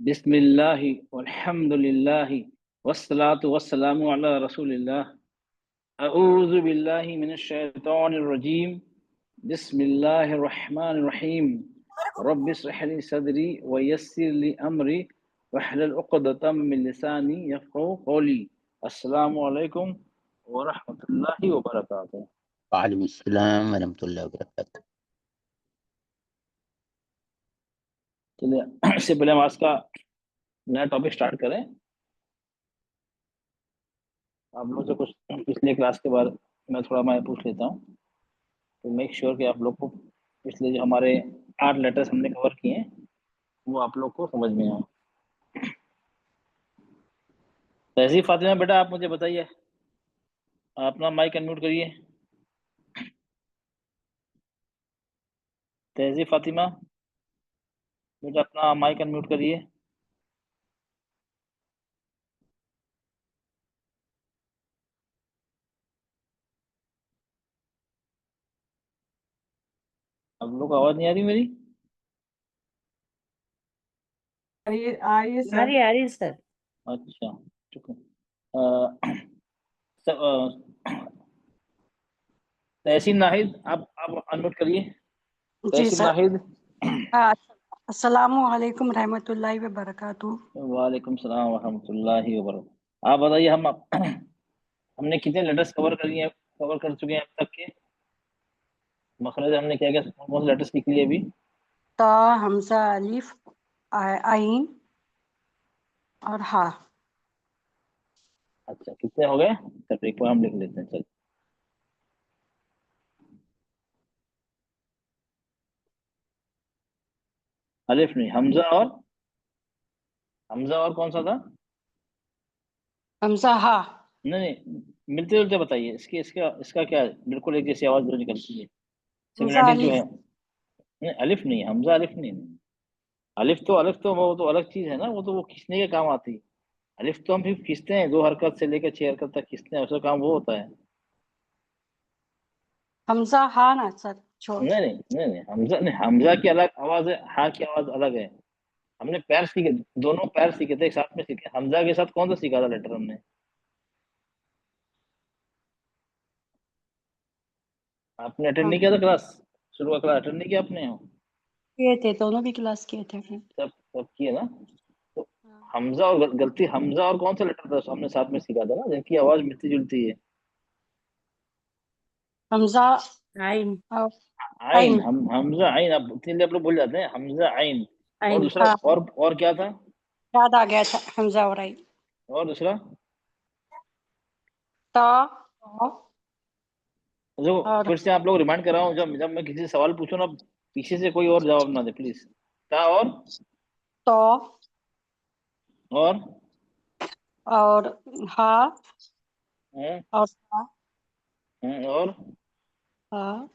बिस्मिल्लाहि वल्हम्दुलिल्लाहि वस्सलातु वस्सलामु अला रसूलिल्लाह। अऊज़ु बिल्लाहि मिनश शैतानिर रजीम। बिस्मिल्लाहिर रहमानिर रहीम। रब्बि इश्रह ली सदरी व यस्सिर ली अमरी वहलुल उक़दतम मिन लिसानी यफ़क़हू क़ौली। अस्सलामु अलैकुम व रहमतुल्लाहि व बरकातुहू। वालेकुम अस्सलाम व रहमतुल्लाहि व बरकातुहू। चलिए, इससे पहले हम आज का नया टॉपिक स्टार्ट करें। आप लोग से कुछ पिछले क्लास के बाद मैं थोड़ा मैं पूछ लेता हूँ, तो मेक श्योर कि आप लोग को पिछले जो हमारे 8 लेटर्स हमने कवर किए हैं वो आप लोग को समझ में आए। तहजीब फातिमा बेटा, आप मुझे बताइए, अपना माइक अनम्यूट करिए। तहजीब फातिमा बेटा, अपना माइक अनम्यूट करिए। आप लोग को आवाज नहीं आ रही मेरी? आ रही है सर। अच्छा, ठीक है। अ, तहसीन नाहिद, आप अनम्यूट करिए। जी तहसीन सर। नाहिद। अस्सलामु अलैकुम रहमतुल्लाहि व बरकातुहू। वालेकुम सलाम व रहमतुल्लाहि व बरकातुहू। आप बताइए, हमने कितने लेटर्स कवर कर चुके हैं अब तक के? मखरज हमने क्या क्या कौन से लेटर्स लिख लिए अभी? ता, हमजा, अलिफ, आइन और हा। अच्छा, कितने हो गए? चलो एक बार हम लिख लेते हैं। चल, अलिफ नहीं, हमजा और कौन सा था? हमजा, हा। नहीं नहीं, मिलते जुलते बताइए। इसके इसका इसका क्या है? बिल्कुल एक जैसी आवाज जो निकलती है, हमजा, सिमिलरिटी जो है। अलिफ। नहीं, अलिफ नहीं, हमजा अलिफ नहीं। अलिफ तो वो तो अलग चीज है ना, वो तो वो खींचने के काम आती है। अलिफ तो हम फिर खींचते हैं, 2 हरकत से लेकर 6 हरकत तक खींचते हैं, उसका काम वो होता है। हमजा, हा ना सर, छोड़। नहीं नहीं नहीं नहीं, हमजा नहीं, हमजा की अलग आवाज है, हा की आवाज अलग है। हमने पैर सीखे, दोनों पैर सीखे थे, एक साथ में सीखे। हमजा के साथ कौन सा सीखा था लेटर हमने? आपने अटेंड नहीं किया था क्लास? शुरू का क्लास अटेंड नहीं किया आपने? किए थे, दोनों भी क्लास किए थे फिर। सब सब किए ना? तो हमजा और गलती, हमजा और कौन सा लेटर था हमने साथ में सीखा था ना, जिनकी आवाज मिलती जुलती है? हमजा, आइन और आइन। आइन। हमजा आइन, अब इतने आप लोग भूल जाते हैं। हमजा आइन। और आइन, दूसरा, हाँ। और क्या था? याद आ गया था, हमजा और आइन। और दूसरा ता जो, और फिर से आप लोग रिमाइंड कर रहा हूँ, जब जब मैं किसी से सवाल पूछूं ना, पीछे से कोई और जवाब ना दे प्लीज। था तो और और हा हम्म, और सा, और हा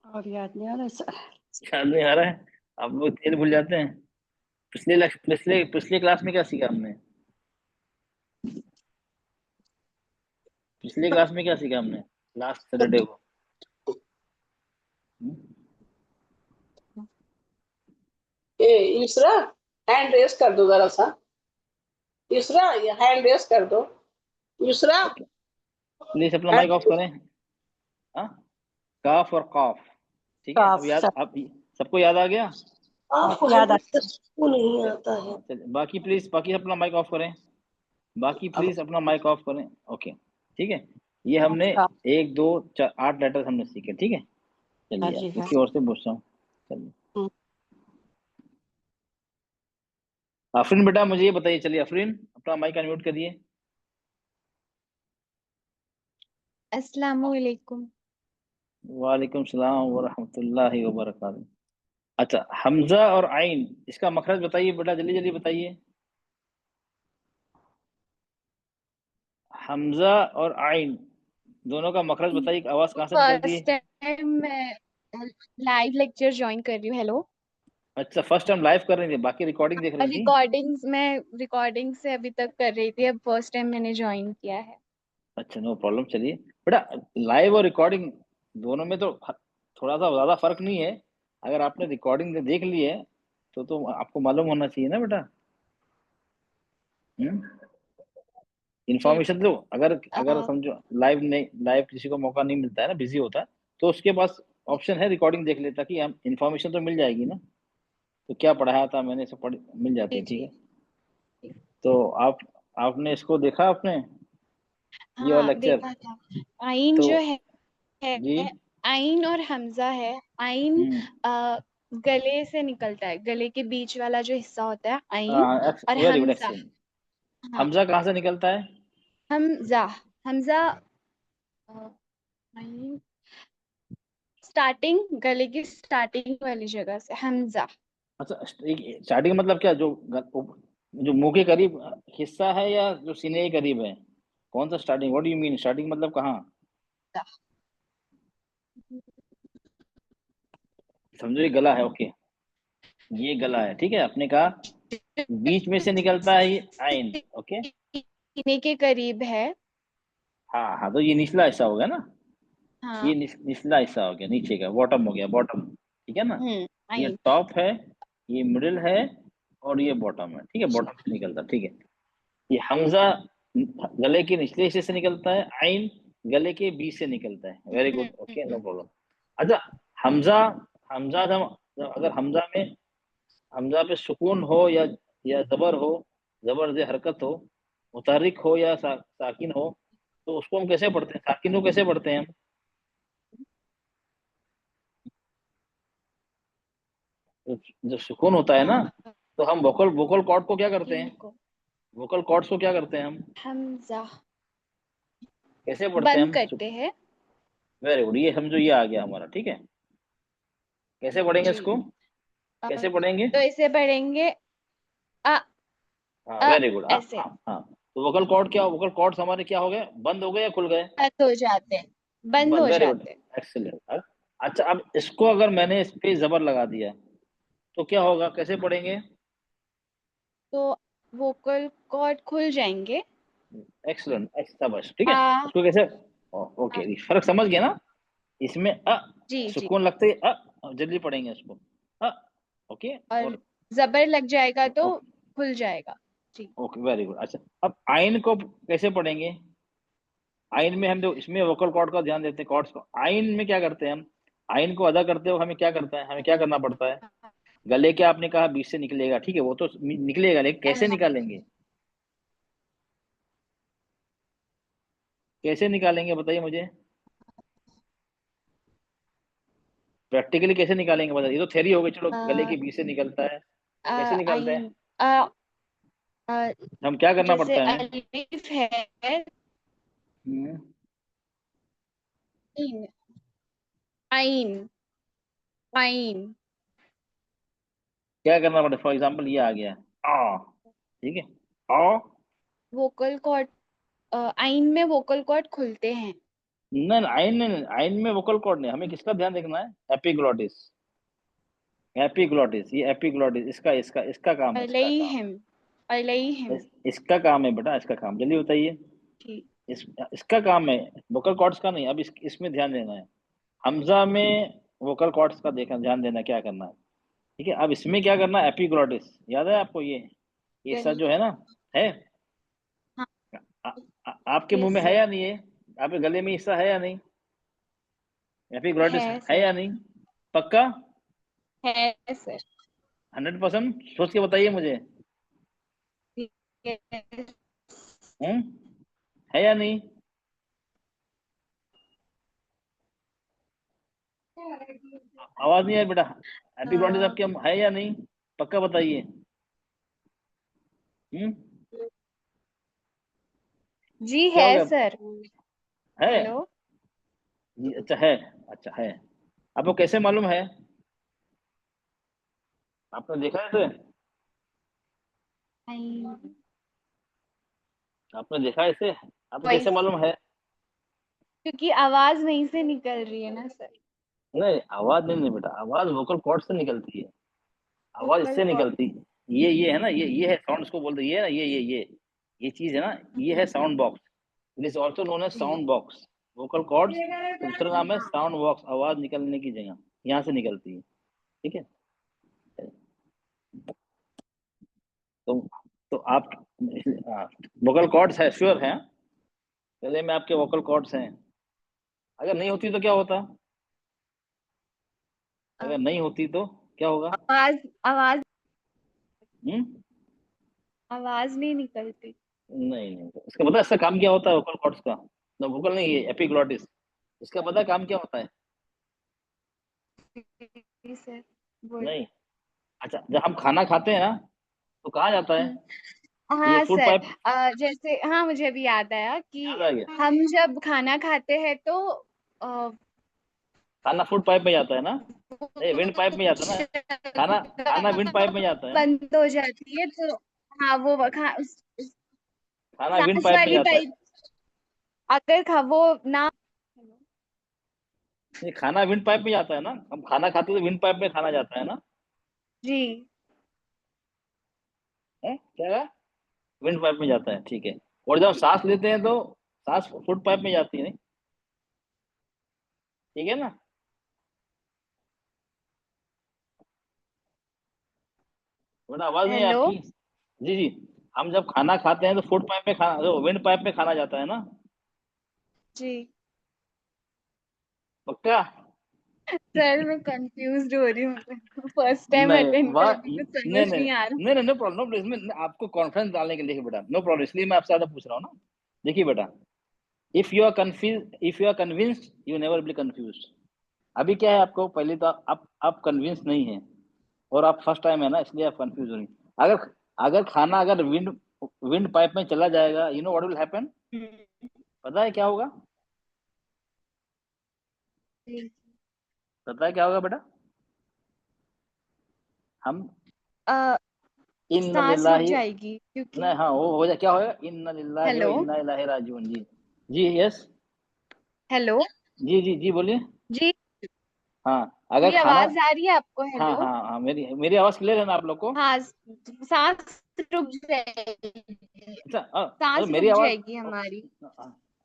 और याद नहीं आ रहा सर। याद नहीं आ रहा है? आप लोग तेल भूल जाते हैं। पिछले क्लास में क्या सीखा हमने? पिछली क्लास में क्या सीखा हमने लास्ट सैटरडे को? हम्म? यूसरा, हैंड रेस कर दो जरा सा। यूसरा, ये हैंड रेस कर दो। यूसरा, ओके, प्लीज अपना माइक ऑफ करें। हाँ, काफ और काफ, ठीक है। अब काफ याद, सर। अब सबको याद आ गया? आपको याद आ हैंड रेस नहीं आता है। हाँ, चलिए, बाकी प्लीज, बाकी अपना माइक ऑफ करें। बाकी अब प्लीज अपना माइक ऑफ करें। ओके, ठीक है। ये हमने काफ। 1 2 4 8 लेटर्स हमने सीखे, ठीक है। हाँ चलिए, जी, हाँ। किसी और से पूछता हूँ। चलिए, हम्म। अफरीन बेटा मुझे ये बताइए। चलिए अफरीन, अपना माइक अनम्यूट करिए। अस्सलामुअलैकुम। वालेकुम सलाम व रहमतुल्लाहि व बरकातुहू। अच्छा, हमजा और आइन, इसका मखरज बताइए बेटा, जल्दी जल्दी बताइए। हमजा और आइन दोनों का मखरज बताइए, आवाज कहाँ से निकलती फर्स्ट है? टाइम मैं लाइव लेक्चर ज्वाइन कर रही हूँ। हेलो। अच्छा, फर्स्ट टाइम लाइव कर रही थी, बाकी रिकॉर्डिंग देख रही थी? रिकॉर्डिंग से अभी तक कर रही थी, अब फर्स्ट टाइम मैंने ज्वाइन किया है। अच्छा, नो प्रॉब्लम। चलिए बेटा, लाइव और रिकॉर्डिंग दोनों में तो थोड़ा सा ज्यादा फर्क नहीं है। अगर आपने रिकॉर्डिंग देख ली है तो आपको मालूम होना चाहिए ना बेटा। जी इन्फॉर्मेशन तो अगर अगर अ, समझो लाइव नहीं, लाइव किसी को मौका नहीं मिलता है ना, बिजी होता है, तो उसके पास ऑप्शन है रिकॉर्डिंग देख लेता कि हम इन्फॉर्मेशन तो मिल जाएगी ना, तो क्या पढ़ाया था मैंने सब पढ़ मिल जाती जी है। ठीक जी है, तो आपने इसको देखा आपने, ये वाला हाँ लेक्चर? देखा था। आइन तो जो है जी, आइन और हमजा है। आइन गले से निकलता है, गले के बीच वाला जो हिस्सा होता है आइन। और वेरी गुड, हमजा, एक्सीलेंट। हाँ हमजा कहाँ से निकलता है? हमजा, हमजा आइन स्टार्टिंग, गले की स्टार्टिंग वाली जगह से हमजा। अच्छा, स्टार्टिंग मतलब क्या, जो मुंह के करीब हिस्सा है या जो सीने के करीब है? कौन सा starting? What do you mean starting मतलब कहाँ? समझो ये गला है, ओके, ये गला है, ठीक है, आपने कहा बीच में से निकलता है ये आइन, ओके। सीने के करीब है। हाँ हाँ, तो ये निचला हिस्सा हो गया ना, ये हाँ निचला हिस्सा हो गया, नीचे का बॉटम हो गया, बॉटम, ठीक है ना। ये आइन। टॉप है, ये मिडिल है, और ये बॉटम है, ठीक है, जी बॉटम से निकलता, ठीक है। ये हमजा गले के निचले हिस्से से निकलता है, आइन गले के बीच से निकलता है। Very good, okay, no problem. अच्छा, हमजा, हमजा अगर हमजा पे सुकून हो या जबर हो, जबर से हरकत हो, मुतहरिक हो या साकिन हो, तो उसको हम कैसे पढ़ते हैं? साकिन को कैसे पढ़ते हैं हम? जब सुकून होता है ना, तो हम वोकल वोकल कॉर्ड को क्या करते हैं? इनको वोकल कॉर्ड्स को क्या करते हैं हम? हमजा कैसे पढ़ते हैं बंद हम? करते हैं। वेरी गुड, ये समझो, ये आ गया हमारा, ठीक है। कैसे पढ़ेंगे जी इसको? कैसे पढ़ेंगे? तो इसे पढ़ेंगे अ हाँ, अ वेरी गुड, हाँ ऐसे हाँ हाँ। तो वोकल कॉर्ड क्या, वोकल कॉर्ड्स हमारे क्या हो गए, बंद हो गए या खुल गए? बंद हो जाते हैं, बंद बंद, हो वेरी गुड, जाते हैं। एक्सीलेंट। अच्छा, अब इसको अगर मैंने इस पे जबर लगा दिया तो क्या होगा, कैसे पढ़ेंगे? तो वोकल कॉर्ड खुल जाएंगे। एक्सीलेंट, शाबाश, ठीक है। आ उसको कैसे? आ, ओके, फर्क समझ गया ना? इसमें जी जी। सुकून लगते ही जल्दी पढ़ेंगे इसको, अ ओके। और और जबर लग जाएगा तो ओके, खुल जाएगा। जी ओके, वेरी गुड। अच्छा, अब आइन को कैसे पढ़ेंगे? आइन में हम जो इसमें वोकल कॉर्ड का ध्यान देते हैं, कॉर्ड्स को, आइन में क्या करते हैं हम? आइन को अदा करते हो हमें क्या करता है, हमें क्या करना पड़ता है? गले के आपने कहा बीच से निकलेगा, ठीक है, वो तो निकलेगा, लेकिन कैसे निकालेंगे? कैसे निकालेंगे बताइए मुझे, प्रैक्टिकली कैसे निकालेंगे बताइए। ये तो थ्योरी हो गई, चलो, गले आ, के बीच से निकलता है, कैसे आ, निकालते हैं? आइन आ, आ, हम क्या करना जैसे पड़ता है हमें? अलिफ है, हम्म, आइन आइन आइन क्या करना पड़ता है? फॉर एग्जाम्पल ये आ गया आ, ठीक है, आ, वोकल कॉर्ड, आइन में वोकल कॉर्ड खुलते हैं। नहीं नहीं, आइन नहीं, आइन में वोकल कॉर्ड नहीं, हमें किसका ध्यान रखना है? एपिग्लॉटिस, एपिग्लॉटिस, ये एपिग्लॉटिस, इसका इसका इसका काम है, इसका काम, अलैहिम अलैहिम। इसका काम है बेटा, इसका काम, जल्दी बताइए। ठीक इसका काम है, वोकल कॉर्ड्स का नहीं। अब इसमें ध्यान देना है, हमजा में वोकल कॉर्ड्स का देखना, ध्यान देना क्या करना है, ठीक है। अब इसमें क्या करना है? एपिग्लॉटिस, याद है आपको ये हिस्सा गल जो है ना, है, हाँ आ, आपके मुंह यस में है सर। या नहीं है? आपके गले में हिस्सा है या नहीं? एपिग्लॉटिस है है या सर, नहीं? पक्का? है सर। 100% सोच के बताइए मुझे। Yes. हम्म, है या नहीं? आवाज नहीं है बेटा, एपिग्लॉटिस अ, आपके है या नहीं? पक्का बताइए। हम्म, जी क्या है हो गया? सर। है? हेलो। जी, अच्छा है, अच्छा है। आपको कैसे मालूम है? आपने देखा है इसे? आपने देखा है इसे? आपको कैसे वॉइस, मालूम है? क्योंकि आवाज नहीं से निकल रही है ना सर। नहीं, आवाज नहीं, नहीं बेटा, आवाज वोकल कॉर्ड से निकलती है, आवाज वोकल इससे कॉर्ड। निकलती है। ये है ना, ये है साउंड, इसको बोलते हैं, ये है ना, ये चीज है ना, ये है sound box, it is also known as sound box. Vocal cords दूसरा नाम है साउंड बॉक्स, आवाज निकलने की जगह यहाँ से निकलती है, ठीक है। तो आप वोकल कॉर्ड्स है, श्योर है, पहले में आपके वोकल कॉर्ड्स हैं। अगर नहीं होती तो क्या होता, अगर नहीं होती तो क्या होगा? आवाज आवाज हम्म, आवाज नहीं निकलती। नहीं, तो इसका पता है इसका काम क्या होता है वोकल कॉर्ड्स का? ना वोकल नहीं, ये एपिग्लॉटिस, इसका पता है काम क्या होता है? जी सर, बोल। नहीं, अच्छा, जब हम खाना खाते हैं ना तो कहाँ जाता है? ये हाँ फूड सर, पाइप, जैसे हाँ मुझे भी याद आया कि याद आ गया, हम जब खाना खाते हैं तो खाना फूड पाइप में जाता है ना, नहीं विंड पाइप में जाता है ना, खाना खाना विंड पाइप में जाता है, बंद हो जाती है तो हाँ वो खाना विंड सांस पाइप में वाली जाता है। पाइप अगर वो ना। ये खाना विंड पाइप में जाता है ना, हम खाना खाते तो विंड पाइप में खाना जाता है ना, जी है क्या? विंड पाइप में जाता है, ठीक है। और जब सांस लेते हैं तो सांस फूड पाइप में जाती है, नहीं, ठीक है ना? बड़ा आवाज नहीं है हेलो। आपकी। जी जी, हम जब खाना खाते हैं तो फूड पाइप में खाना, जो विंड पाइप में खाना जाता है ना, जी पक्का? सर मैं कंफ्यूज हो रही हूँ, फर्स्ट टाइम नहीं अटेंड वह कर रही हूँ, नहीं समझ नहीं नहीं आ रहा। नहीं नहीं, नो प्रॉब्लम, नो प्रॉब्लम, इसमें आपको कॉन्फिडेंस डालने के लिए बेटा, नो प्रॉब्लम, इसलिए मैं आपसे ज्यादा पूछ रहा हूँ ना। देखिए बेटा, if you are confuse, if you are convinced, you never be confuse. अभी क्या है, आपको पहले तो आप कन्विंस नहीं है और आप फर्स्ट टाइम है ना, इसलिए आप कंफ्यूज हो रही। अगर अगर खाना अगर विंड विंड पाइप में चला जाएगा, you know what will happen, पता है क्या होगा? जी। पता है क्या होगा बेटा? हम अ, इन्ना सांस रुक लिल्लाहि, जाएगी क्योंकि नहीं हाँ वो हो जाए, क्या होगा, इन्ना लिल्लाहि व हेलो इन्ना इलैहि राजिऊन। जी जी, यस, हेलो जी जी जी, बोलिए। जी, हाँ, अगर मेरी खाना, आवाज आ रही है आपको? हाँ हेलो। हाँ हाँ, मेरी आवाज क्लियर है ना आप लोग को? हाँ, सांस रुक जाएगी, अच्छा, सांस मेरी रुक आवाज, जाएगी हमारी।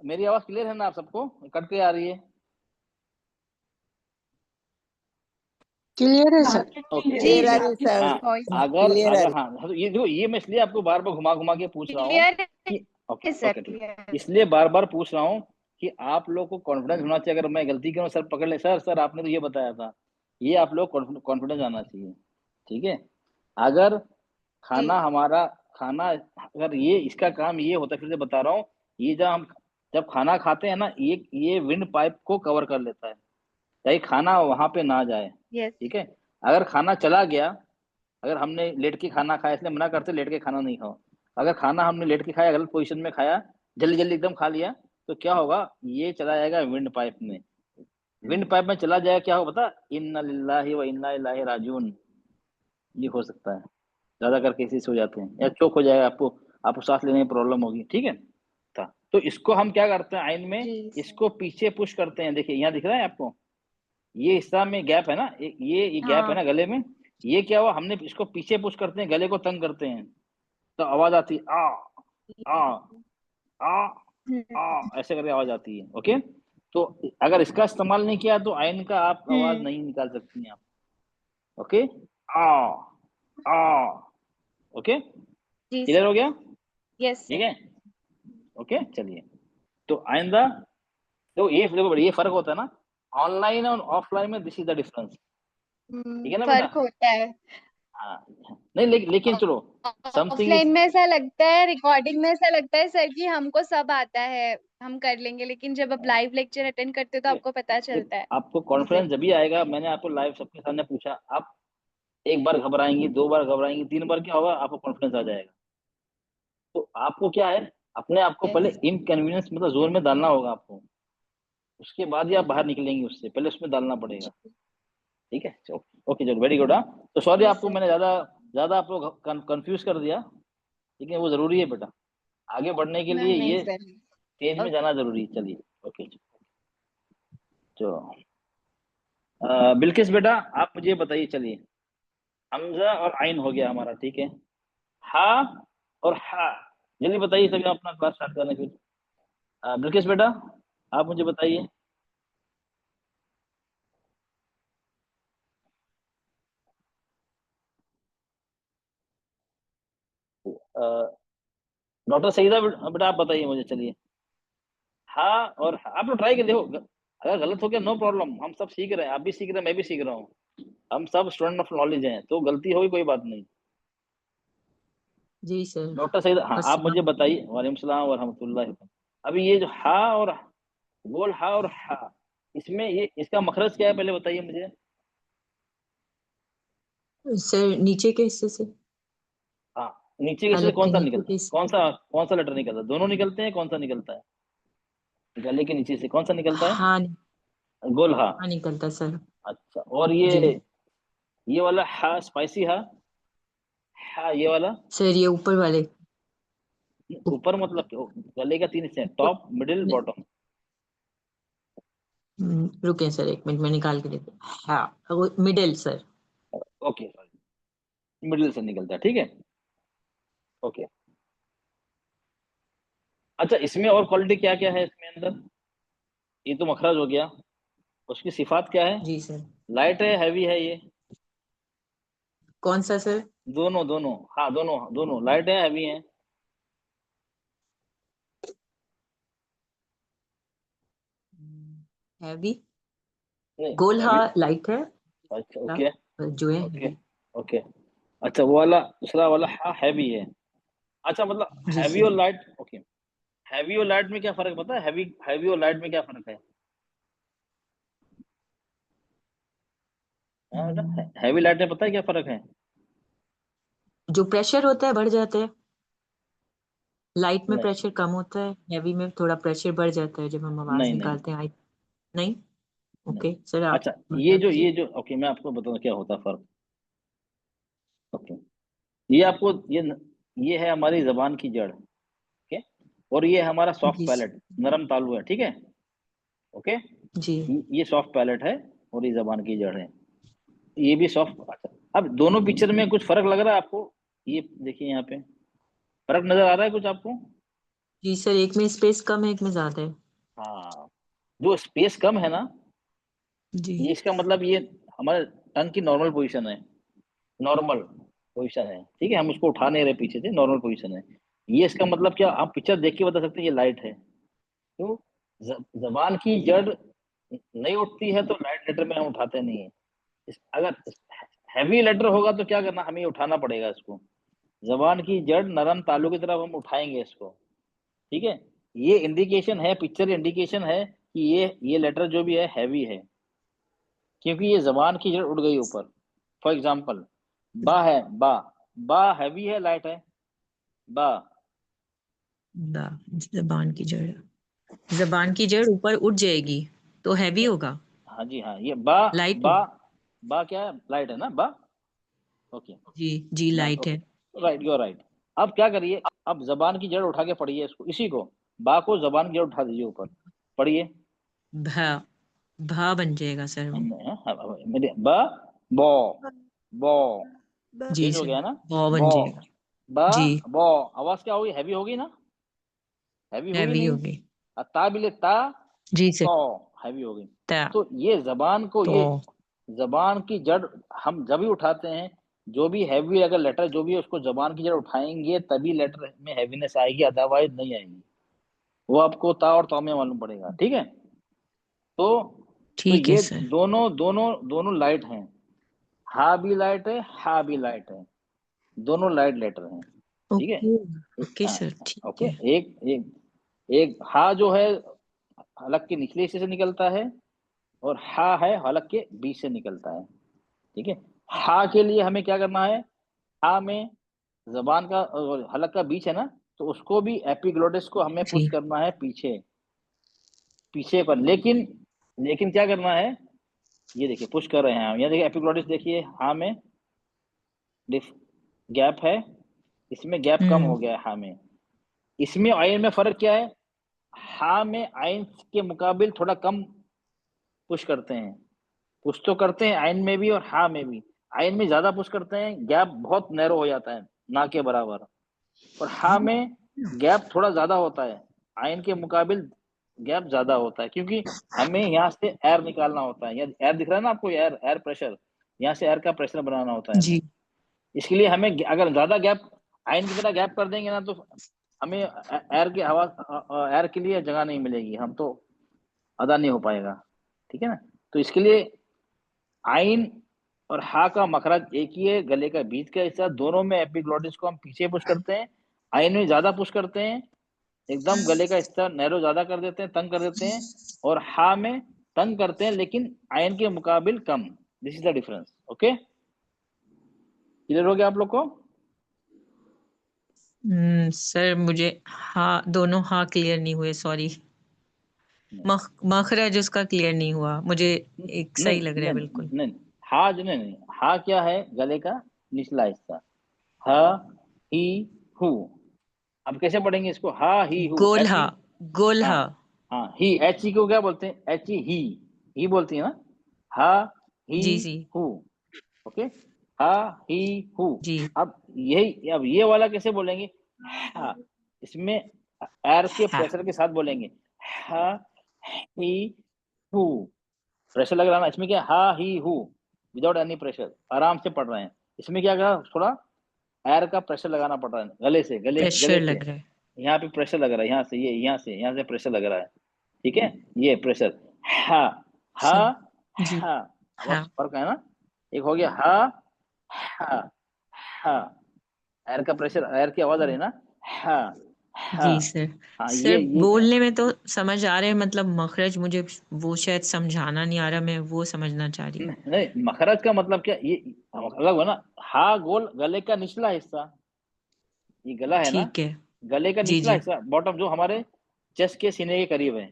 मेरी आवाज क्लियर है ना आप सबको, कट के आ रही है? क्लियर है सर। ओके जी क्लियर ओके, आ जी, रही आपकी सर, हाँ, वॉइस अगर क्लियर आ अगर रही। हाँ तो ये देखो, ये मैं इसलिए आपको बार बार घुमा घुमा के पूछ रहा हूँ क्लियर कि, ओके है सर, ओके, ठीक, क्लियर। इसलिए बार बार पूछ रहा हूँ कि आप लोग को कॉन्फिडेंस होना चाहिए। अगर मैं गलती करूँ, सर पकड़ ले, सर सर आपने तो ये बताया था, ये आप लोग कॉन्फिडेंस आना चाहिए, ठीक है। अगर जी खाना हमारा, खाना अगर ये इसका काम ये होता है, फिर से बता रहा हूँ, ये जब खाना खाते हैं ना, ये विंड पाइप को कवर कर लेता है ताकि खाना वहां पे ना जाए, यस ठीक है। अगर खाना चला गया, अगर हमने लेट के खाना खाया, इसलिए मना करते लेट के खाना नहीं खाओ। अगर खाना हमने लेट के खाया, गलत पोजीशन में खाया, जल्दी जल्दी एकदम खा लिया, तो क्या होगा, ये चला जाएगा विंड पाइप में। विंड पाइप में चला जाएगा, क्या होगा पता, इन्ना लिल्लाहि व इन्ना इलैहि राजिऊन, ये हो सकता है। ज्यादा कर केसेस हो जाते हैं, या चोक हो जाएगा, आपको सांस लेने में प्रॉब्लम होगी, ठीक है। तो इसको हम क्या करते हैं आइन में, जी सर। इसको पीछे पुश करते हैं। देखिए यहाँ दिख रहा है आपको, ये हिस्सा में गैप है ना, ये गैप है हाँ ना गले में, ये क्या हुआ, हमने इसको पीछे पुश करते हैं, गले को तंग करते हैं, तो आवाज आती है आ आ आ ऐसे करके आवाज आती है, ओके। तो अगर इसका इस्तेमाल नहीं किया तो आइन का आप आवाज नहीं निकाल सकती हैं आप, ओके। आ आ ओके, जी क्लियर सर। हो गया? यस ठीक सर। है, ओके, चलिए। तो आइंदा, तो ये देखो ये फर्क होता है ना, ऑनलाइन और ऑफलाइन में, दिस इज द डिफरेंस, ठीक है ना बेटा? फर्क होता है। हाँ, नहीं लेकिन चलो, समथिंग इज, ऑफलाइन में ऐसा लगता है, रिकॉर्डिंग में ऐसा लगता है सर कि हमको सब आता है, हम कर लेंगे, लेकिन जब आप लाइव लेक्चर अटेंड करते हो तो आपको पता चलता है आपको चीजें। कॉन्फिडेंस जब भी आएगा, मैंने आपको लाइव सबके सामने पूछा, आप एक बार घबराएंगी, दो बार घबराएंगी, तीन बार क्या होगा, आपको कॉन्फिडेंस आ जाएगा। तो आपको क्या है, अपने आप को पहले यस। इनकन्वीनियंस मतलब जोन में डालना होगा आपको, उसके बाद ही आप बाहर निकलेंगे, उससे पहले उसमें डालना पड़ेगा, ठीक है। ओके चलो, वेरी गुड। हाँ, तो सॉरी जी आपको सर। मैंने ज्यादा ज्यादा आपको कंफ्यूज कर दिया, लेकिन वो जरूरी है बेटा, आगे बढ़ने के लिए नहीं ये सर। स्टेज में ओके। जाना जरूरी है। चलिए, ओके। तो बिल्किस बेटा, आप मुझे बताइए, चलिए, हमजा और आइन हो गया हमारा, ठीक है। हा और हा, जल्दी बताइए, सभी अपना क्लास स्टार्ट करने के लिए। बिल्किस बेटा, आप मुझे बताइए। डॉक्टर सईदा बेटा, आप बताइए मुझे, चलिए। हाँ और हाँ। आप लोग ट्राई कर देखो, अगर गलत हो गया नो प्रॉब्लम, हम सब सीख रहे हैं, आप भी सीख रहे हैं, मैं भी सीख रहा हूँ, हम सब स्टूडेंट ऑफ नॉलेज हैं, तो गलती होगी कोई बात नहीं। जी सर। डॉक्टर सईद, हाँ आप मुझे अस्सलाम। बताइए। वालेकुम सलाम व रहमतुल्लाहि। अभी ये जो हा और गोल हा और हा, इसमें ये इसका मखरज क्या है पहले बताइए मुझे। सर नीचे के हिस्से से, हाँ, नीचे के से हलक कौन के सा नीचे निकलता के है, हिस्से से। कौन सा लेटर निकलता है? दोनों निकलते हैं, कौन सा निकलता है? गले के नीचे से कौन सा निकलता है? हाँ। गोल हा। हाँ निकलता सर। अच्छा, और जी ये वाला हा, स्पाइसी हा, हा ये वाला सर, ये ऊपर वाले। ऊपर मतलब क्या? गले का 3 हिस्से, ऊपर। टॉप मिडिल नहीं, बॉटम। रुके सर, एक मिनट में निकाल के देते। हाँ, वो मिडिल सर। ओके, मिडिल से निकलता है, ठीक है, ओके। अच्छा, इसमें और क्वालिटी क्या क्या है इसमें अंदर? ये तो मखरज हो गया, उसकी सिफात क्या है? जी सर। लाइट है, हैवी है ये? कौन सा सर? दोनों दोनों, हाँ दोनों दोनों, लाइट है, हैवी है? हैवी। नहीं, गोल हैवी। हाँ लाइट है। अच्छा, ओके जो है ओके हैवी। ओके। अच्छा, वो वाला दूसरा वाला हाँ हैवी है। अच्छा, मतलब जी हैवी सर। और लाइट, ओके। हैवी और लाइट में क्या फर्क पता है? हैवी हैवी और लाइट में क्या फर्क है? हाँ बेटा, हैवी लाइट में पता है क्या फर्क है? जो प्रेशर होता है बढ़ जाता है। लाइट में नहीं प्रेशर कम होता है, हैवी में थोड़ा प्रेशर बढ़ जाता है जब हम आवाज नहीं नहीं निकालते हैं। आई नहीं। नहीं। ओके सर, आप अच्छा, बता दीजिए। ओके, मैं आपको बताऊँ क्या होता है फर्क। ओके, ये आपको ये है हमारी जबान की जड़, ओके, और ये है हमारा सॉफ्ट जी पैलेट, नरम तालू है, ठीक है, ओके। जी ये सॉफ्ट पैलेट है और ये जबान की जड़ है, ये भी सॉफ्ट। अच्छा, अब दोनों पिक्चर में कुछ फर्क लग रहा है आपको? ये देखिए यहाँ पे फर्क नजर आ रहा है कुछ आपको? जी सर, एक में स्पेस कम है, एक में ज्यादा है। हाँ, जो स्पेस कम है ना, जी ये इसका मतलब ये हमारे टंग की नॉर्मल पोजीशन है, नॉर्मल पोजीशन है, ठीक है, हम उसको उठा नहीं रहे पीछे से, नॉर्मल पोजीशन है। ये इसका मतलब क्या, आप पिक्चर देख के बता सकते हैं ये लाइट है। तो जबान की जड़ नहीं उठती है तो लाइट लेटर में हम उठाते नहीं है। अगर हैवी लेटर होगा तो क्या करना, हमें उठाना पड़ेगा इसको। जबान की जड़ नरम तालू की तरफ हम उठाएंगे इसको, ठीक है। ये इंडिकेशन है, पिक्चर इंडिकेशन है कि ये लेटर जो भी है हैवी है, क्योंकि ये जबान की जड़ उड़ गई ऊपर। फॉर एग्जाम्पल, बा है, बा, बा हैवी है, लाइट है? बा, दा। जबान की जड़, जबान की जड़ ऊपर उठ जाएगी तो हैवी होगा। हाँ जी हाँ, ये बा, लाइट बा, हो। बा क्या है? लाइट है ना बा, ओके, जी जी, लाइट ओके, है। Right, you are right. अब क्या करिए, अब जबान की जड़ उठा के पढ़िए इसको, इसी को, बा को जबान की जड़ उठा दीजिए ऊपर, पढ़िए। भा। भा बन जाएगा सर वो। मेरे ब, बो, बो, जी चेंज हो सर, गया ना? बॉ बन बो, जाएगा। ब, जी, बो, आवाज क्या होगी? हैवी होगी ना? हैवी होगी हैवी नहीं? होगी। ता बिले ता, जी सर। तो हैवी होगी। ता। तो ये जबान को, तो। ये जबान की जड़ हम जब भी उठाते हैं, जो भी हैवी अगर लेटर जो भी है उसको जबान की जड़ उठाएंगे तभी लेटर में हैवीनेस आएगी, अदरवाइज नहीं आएगी। वो आपको ता और तौ में मालूम पड़ेगा, ठीक है। तो ठीक है ये सर। दोनों दोनों दोनों लाइट हैं, हा भी लाइट है, हा भी लाइट है, दोनों लाइट लेटर हैं, ठीक है। ओके ओके हाँ, सर, ठीक ओके। है। एक एक एक हा जो है हलक के निचले हिस्से से निकलता है, और हा है हलक के बीच से निकलता है, ठीक है। हा के लिए हमें क्या करना है? हा में जबान का हलक का बीच है ना, तो उसको भी एपिग्लोटिस को हमें पुश जी करना है पीछे, पीछे पर, लेकिन लेकिन क्या करना है? ये देखिए पुश कर रहे हैं हम, यहाँ देखिए एपिग्लोटिस देखिए, हा में गैप है, इसमें गैप कम हो गया है हा में। इसमें आयन में फर्क क्या है? हा में आयन के मुकाबिल थोड़ा कम पुश करते हैं, पुश तो करते हैं आयन में भी और हा में भी। आयन में ज्यादा पुश करते हैं, गैप बहुत नैरो हो जाता है, ना के बराबर। और हा में गैप थोड़ा ज्यादा होता है, आयन के मुकाबिल गैप ज्यादा होता है, क्योंकि हमें यहाँ से एयर निकालना होता है। एयर दिख रहा है ना आपको, एयर प्रेशर, यहाँ से एयर का प्रेशर बनाना होता है जी हमें। इसके लिए हमें अगर ज्यादा गैप आयन की तरह गैप कर देंगे ना, तो हमें एयर के लिए जगह नहीं मिलेगी, हम तो अदा नहीं हो पाएगा, ठीक है ना। तो इसके लिए आइन और हा का मखरज एक ही है, गले का बीच का हिस्सा, दोनों में एपिग्लोटिस को हम पीछे पुश करते हैं, आइन में ज्यादा पुश करते हैं, एकदम गले का हिस्सा नैरो ज्यादा कर देते हैं, तंग कर देते हैं, और हा में तंग करते हैं लेकिन आयन के मुकाबिल कम। This is the difference. Okay, clear हो गया आप लोग को? सर मुझे हाँ, दोनों हाँ क्लियर नहीं हुए, सॉरी। मखरज उसका क्लियर नहीं हुआ मुझे, एक सही लग रहा है बिल्कुल। नहीं, हा जो नहीं, हा क्या है? गले का निचला हिस्सा, ह ही हु। अब कैसे पढ़ेंगे इसको? हा ही हु, गोल्हा, हाँ गोल्हा। हाँ, ही, एच ई को क्या बोलते हैं? एच ई, ही बोलती है ना, हा ही जी जी हु। ओके, हा ही हु। जी अब ये वाला कैसे बोलेंगे? हा, इसमें एयर के हाँ प्रेशर के साथ बोलेंगे, हा ही हु। प्रेशर लग रहा है ना इसमें, क्या हा he who, without any pressure, आराम से पढ़ रहे हैं। इसमें क्या करा, थोड़ा एयर का प्रेशर लगाना पड़ रहा है, गले से, गले प्रेशर से लग रहा है। यहाँ पे प्रेशर लग रहा है, यहाँ से, ये यहाँ से प्रेशर लग रहा है, ठीक है, ये प्रेशर। हा, हा सर जी हा, हाँ बस फर्क है ना। एक हो गया हा हा हा, एयर का प्रेशर, एयर की आवाज आ रही है ना, हा हा। जी सर। हाँ, सर ये क्या? बोलने में तो समझ आ रहे हैं, मतलब मखरज मुझे वो शायद समझाना नहीं आ रहा, मैं वो समझना चाह रही हूँ। नहीं, मखरज का मतलब क्या, ये अलग हो ना। हा गोल, गले का निचला हिस्सा, ये गला है ना, ठीक है। गले का जी निचला जी हिस्सा, बॉटम, जो हमारे चेस्ट के सीने के करीब है,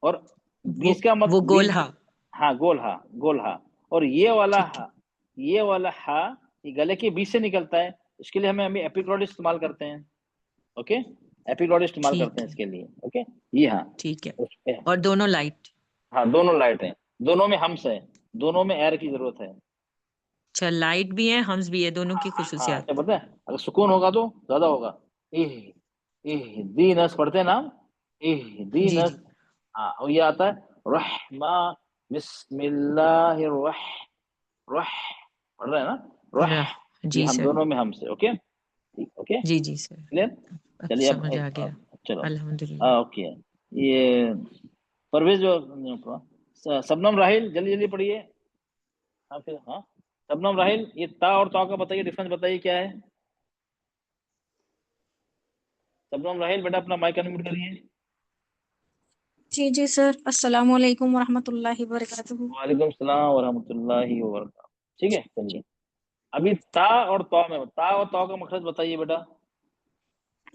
और वो बीच का मत वो बीच, गोल्हा। हाँ गोल हा, गोल हा। और ये वाला ठीक है। हा, ये वाला हा, ये गले के बीच से निकलता है, इसके लिए हमें एपिग्लोटिस इस्तेमाल करते हैं। ओके, एपिग्लोटिस इस्तेमाल करते ठीक हैं है। इसके लिए। ओके, ये हाँ, ठीक है। उस पे, और दोनों लाइट। हाँ दोनों लाइट हैं, दोनों में हम्स है, दोनों में एयर की जरूरत है। अच्छा, लाइट भी है, हम्स भी है, दोनों की हाँ, खुसूसियात। क्या पता है, अगर सुकून होगा तो ज्यादा होगा। इह, दीनस पढ़ते हैं नाम, जी दीनस। जी हाँ, और ये आता है रहमा, बिस्मिल्लाहिर रह, पढ़ रहे हैं ना, रह। ये जी हम सर। दोनों में हमसे। ओके, ठीक, ओके, जी जी सर। क्लियर। अब चलिए समझ आ गया। चलो, अल्हम्दुलिल्लाह। ओके। ये परवेज जो, सबनम राहिल, जल्दी जल्दी पढ़िए। हाँ फिर, हाँ सबनम राहिल, ये ता और ता का बताइए, डिफरेंस बताइए क्या है। सबनम राहिल बेटा, अपना माइक अनम्यूट करिए। जी जी सर, अस्सलाम वालेकुम वरहमतुल्लाहि वबरकातुहू। वालेकुम सलाम वरहमतुल्लाहि वबरकातुहू। ठीक है, चलिए अभी ता और तौ में, ता और तौ का मकसद बताइए बेटा।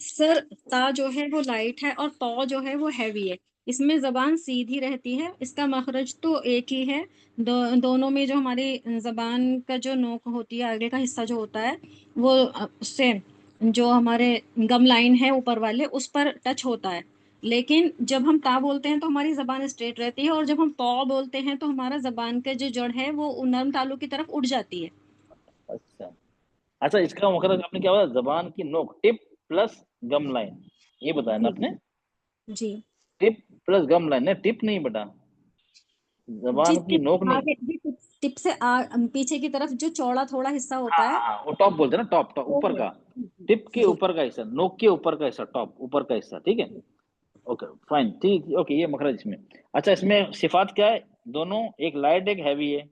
सर ता जो है वो लाइट है और तौ जो है वो हैवी है। इसमें जबान सीधी रहती है, इसका मखरज तो एक ही है। दोनों में जो हमारी जबान का जो नोक होती है, आगे का हिस्सा जो होता है वो उससे जो हमारे गम लाइन है ऊपर वाले उस पर टच होता है। लेकिन जब हम ता बोलते हैं तो हमारी जबान स्ट्रेट रहती है, और जब हम तौ बोलते हैं तो हमारा जबान का जो जड़ है वो नरम तालु की तरफ उठ जाती है। अच्छा, अच्छा, इसका मकसद आपने क्या बोला? जबान की नोक, टिप प्लस गम लाइन, ये बताया ना जी आपने? जी टिप प्लस गम लाइन, नहीं टिप नहीं बेटा, जी जबान की टिप नोक नहीं। आगे जी टिप से पीछे की तरफ जो चौड़ा थोड़ा हिस्सा हाँ होता है हाँ हाँ, वो टॉप बोलते हैं ना, टॉप, टॉप वो ऊपर है। का, टिप के जी ऊपर का हिस्सा, नोक के ऊपर का हिस्सा, टॉप ऊपर का हिस्सा, ठीक है। ओके फाइन, ठीक, ओके, ये मखरज इसमें। अच्छा, इसमें सिफात क्या है? दोनों, एक लाइट एक हैवी है,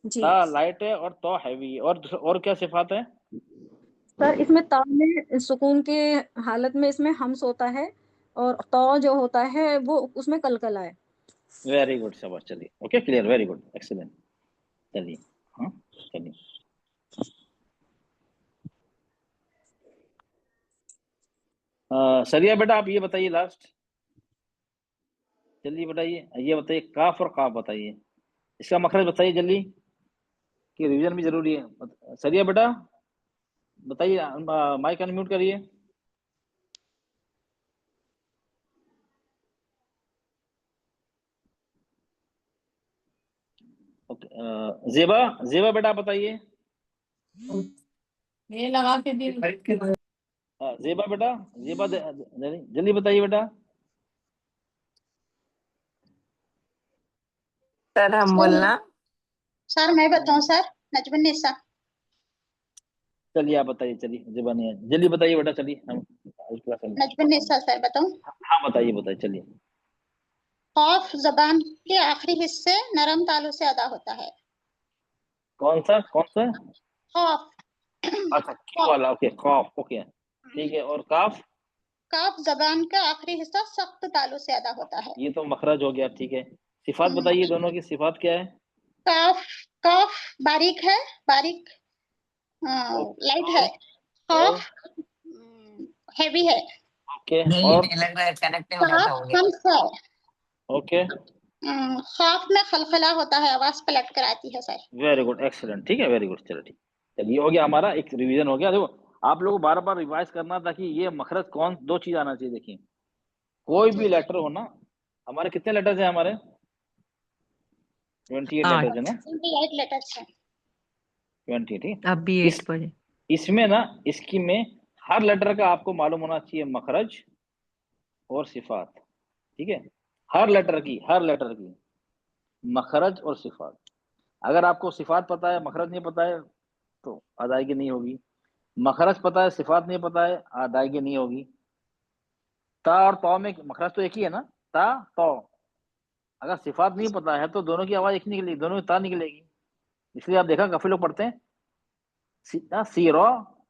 जी ता लाइट है और तो हैवी है, और क्या सिफात है? सर, इसमें ता में सुकून के हालत में इसमें हम्स होता है, और तौ जो होता है वो उसमें कलकला है। वेरी गुड, शाबाश, चलिए, okay, clear, very good, excellent. चलिए, हाँ, चलिए, सरिया बेटा, आप ये बताइए लास्ट, जल्दी बताइए, ये बताइए काफ और काफ बताइए, इसका मखरज बताइए जल्दी, कि रिवीजन भी जरूरी है। सरिया बेटा बताइए, माइक अनम्यूट करिए। ओके, जेबा, जेबा बेटा आप बताइए। ये लगा के दी। जेबा बेटा, जेबा जल्दी बताइए बेटा। सर हम बोलना। सर मैं बताऊं सर, नजमुन्निसा। चलिए आप बताइए, चलिए जबानी जल्दी बताइए बेटा, चलिए हम क्लास में। नजमुन्निसा सर बताऊं। हाँ बताइए बताइए चलिए। खौफ जबान के आखिरी हिस्से नरम तालु से अदा होता है। कौन सा खौफ। अच्छा क्यू खौफ। वाला, ओके खौफ, ओके ठीक है। और काफ? काफ जबान का आखिरी हिस्सा सख्त तालु से अदा होता है। ये तो मखरज हो गया, ठीक है। सिफात बताइए, दोनों की सिफात क्या है? काफ, काफ बारीक है, बारीक लाइट है। और खौफ हैवी है। ओके, नहीं और नहीं लग रहा है कनेक्ट नहीं हो रहा था, काफ हो गया। हल्फ है। ओके, खौफ में खलखला होता है, आवाज पलट कर आती है सर। वेरी गुड, एक्सीलेंट, ठीक है, वेरी गुड। चलो ठीक, चलिए हो गया हमारा एक रिवीजन हो गया। देखो आप लोगों को बार बार रिवाइज करना था कि ये मखरज कौन, दो चीज आना चाहिए। देखिए कोई भी लेटर हो ना, हमारे कितने लेटर्स हैं? हमारे 28 लेटर्स है ना, 28 लेटर्स है। 20, ठीक। अब भी इस 8 पढ़े। इसमें ना, इसकी में हर लेटर का आपको मालूम होना चाहिए मखरज और सिफात, ठीक है। हर लेटर की मखरज और सिफात। अगर आपको सिफात पता है, मखरज नहीं पता है, तो अदायगी नहीं होगी। मखरज पता है, सिफात नहीं पता है, अदायगी नहीं होगी। ता और तौ में मखरज तो एक ही है ना, ता तौ। अगर सिफात नहीं पता है तो दोनों की आवाज एक निकलेगी, दोनों में ता निकलेगी। इसलिए आप देखा काफी लोग पढ़ते हैं सीरो,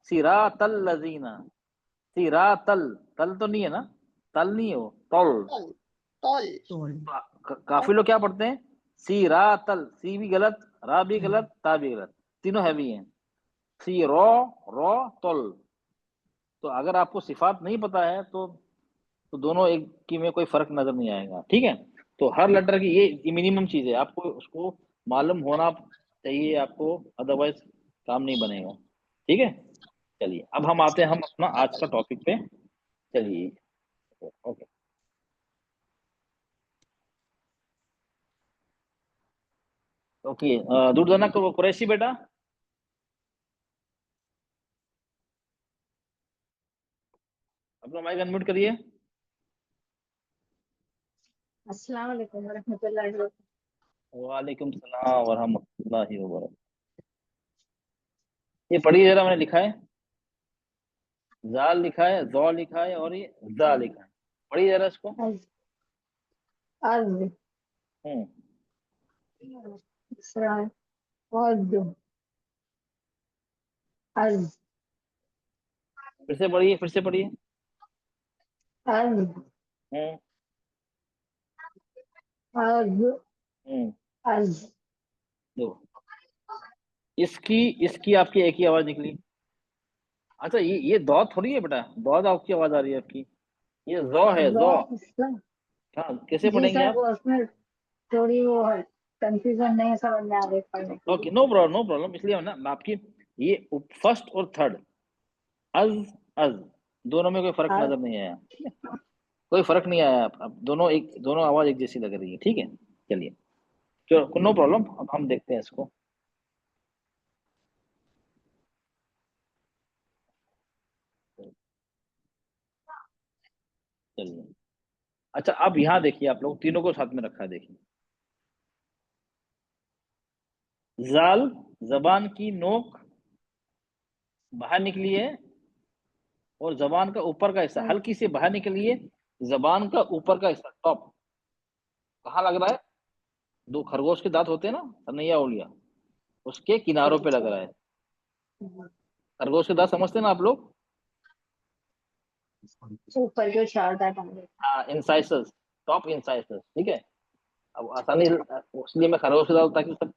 सीरा तल लजीना, सीरा तल, तल तो नहीं है ना, तल नहीं है वो, तौल। तौल। काफी लोग क्या पढ़ते हैं सीरा तल, सी भी गलत, रा भी गलत, ता भी गलत, तीनों हैवी हैं। सी रो तल। तो अगर आपको सिफात नहीं पता है तो दोनों एक की में कोई फर्क नजर नहीं आएगा, ठीक है। तो हर लेटर की ये मिनिमम चीज है, आपको उसको मालूम होना चाहिए आपको, अदरवाइज काम नहीं बनेगा, ठीक है। चलिए अब हम आते हैं हम अपना आज का टॉपिक पे। चलिए ओके, ओके। दुर्दना कुरैशी बेटा, अपना माइक अनम्यूट करिए। अस्सलाम वालेकुम वरहमतुल्लाहि वबरकातुहू। वालेकुम सलाम वरहमतुल्लाहि वबरकातुहू। ये पढ़िए जरा, मैंने लिखा है जाल लिखा है, जौ लिखा है और ये जा लिखा है। पढ़िए जरा इसको। अर्ज हम्म, इसरा वद अर्ज फिर से पढ़िए, फिर से पढ़िए। अर्ज हम्म अर्ज हम्म, अर्ज। दो इसकी इसकी आपकी एक ही आवाज निकली। अच्छा ये दौ थोड़ी है बेटा, दौ आपकी आवाज आ रही है आपकी, ये जौ है, जौ। हाँ, कैसे जी पढ़ेंगे सर, आप? वो उसमें थोड़ी वो है, कंफ्यूजन नहीं समझ में आ रही पढ़ने के ओके, लिए। No problem, no problem. इसलिए ना मैं आपकी ये फर्स्ट और थर्ड, अज अज, दोनों में कोई फर्क अर्ज। नजर नहीं आया, ठीक है। कोई फर्क नहीं आया, अब दोनों आवाज एक जैसी लग रही है, ठीक है। चलिए चलो, नो प्रॉब्लम। अब हम देखते हैं इसको। चलिए अच्छा, अब यहाँ देखिए, आप लोग तीनों को साथ में रखा है, देखिए। जाल, जबान की नोक बाहर निकली है और जबान का ऊपर का हिस्सा हल्की सी बाहर निकली है। जबान का ऊपर का हिस्सा टॉप कहाँ लग रहा है? दो खरगोश के दांत होते हैं ना, सनैया उलिया, उसके किनारों पे लग रहा है। खरगोश के दांत समझते हैं ना आप लोग? ऊपर जो चार दांत होंगे। हाँ, इंसाइसस, टॉप इंसाइसस, ठीक है। अब आसानी इसलिए मैं खरगोश के दांत, ताकि सब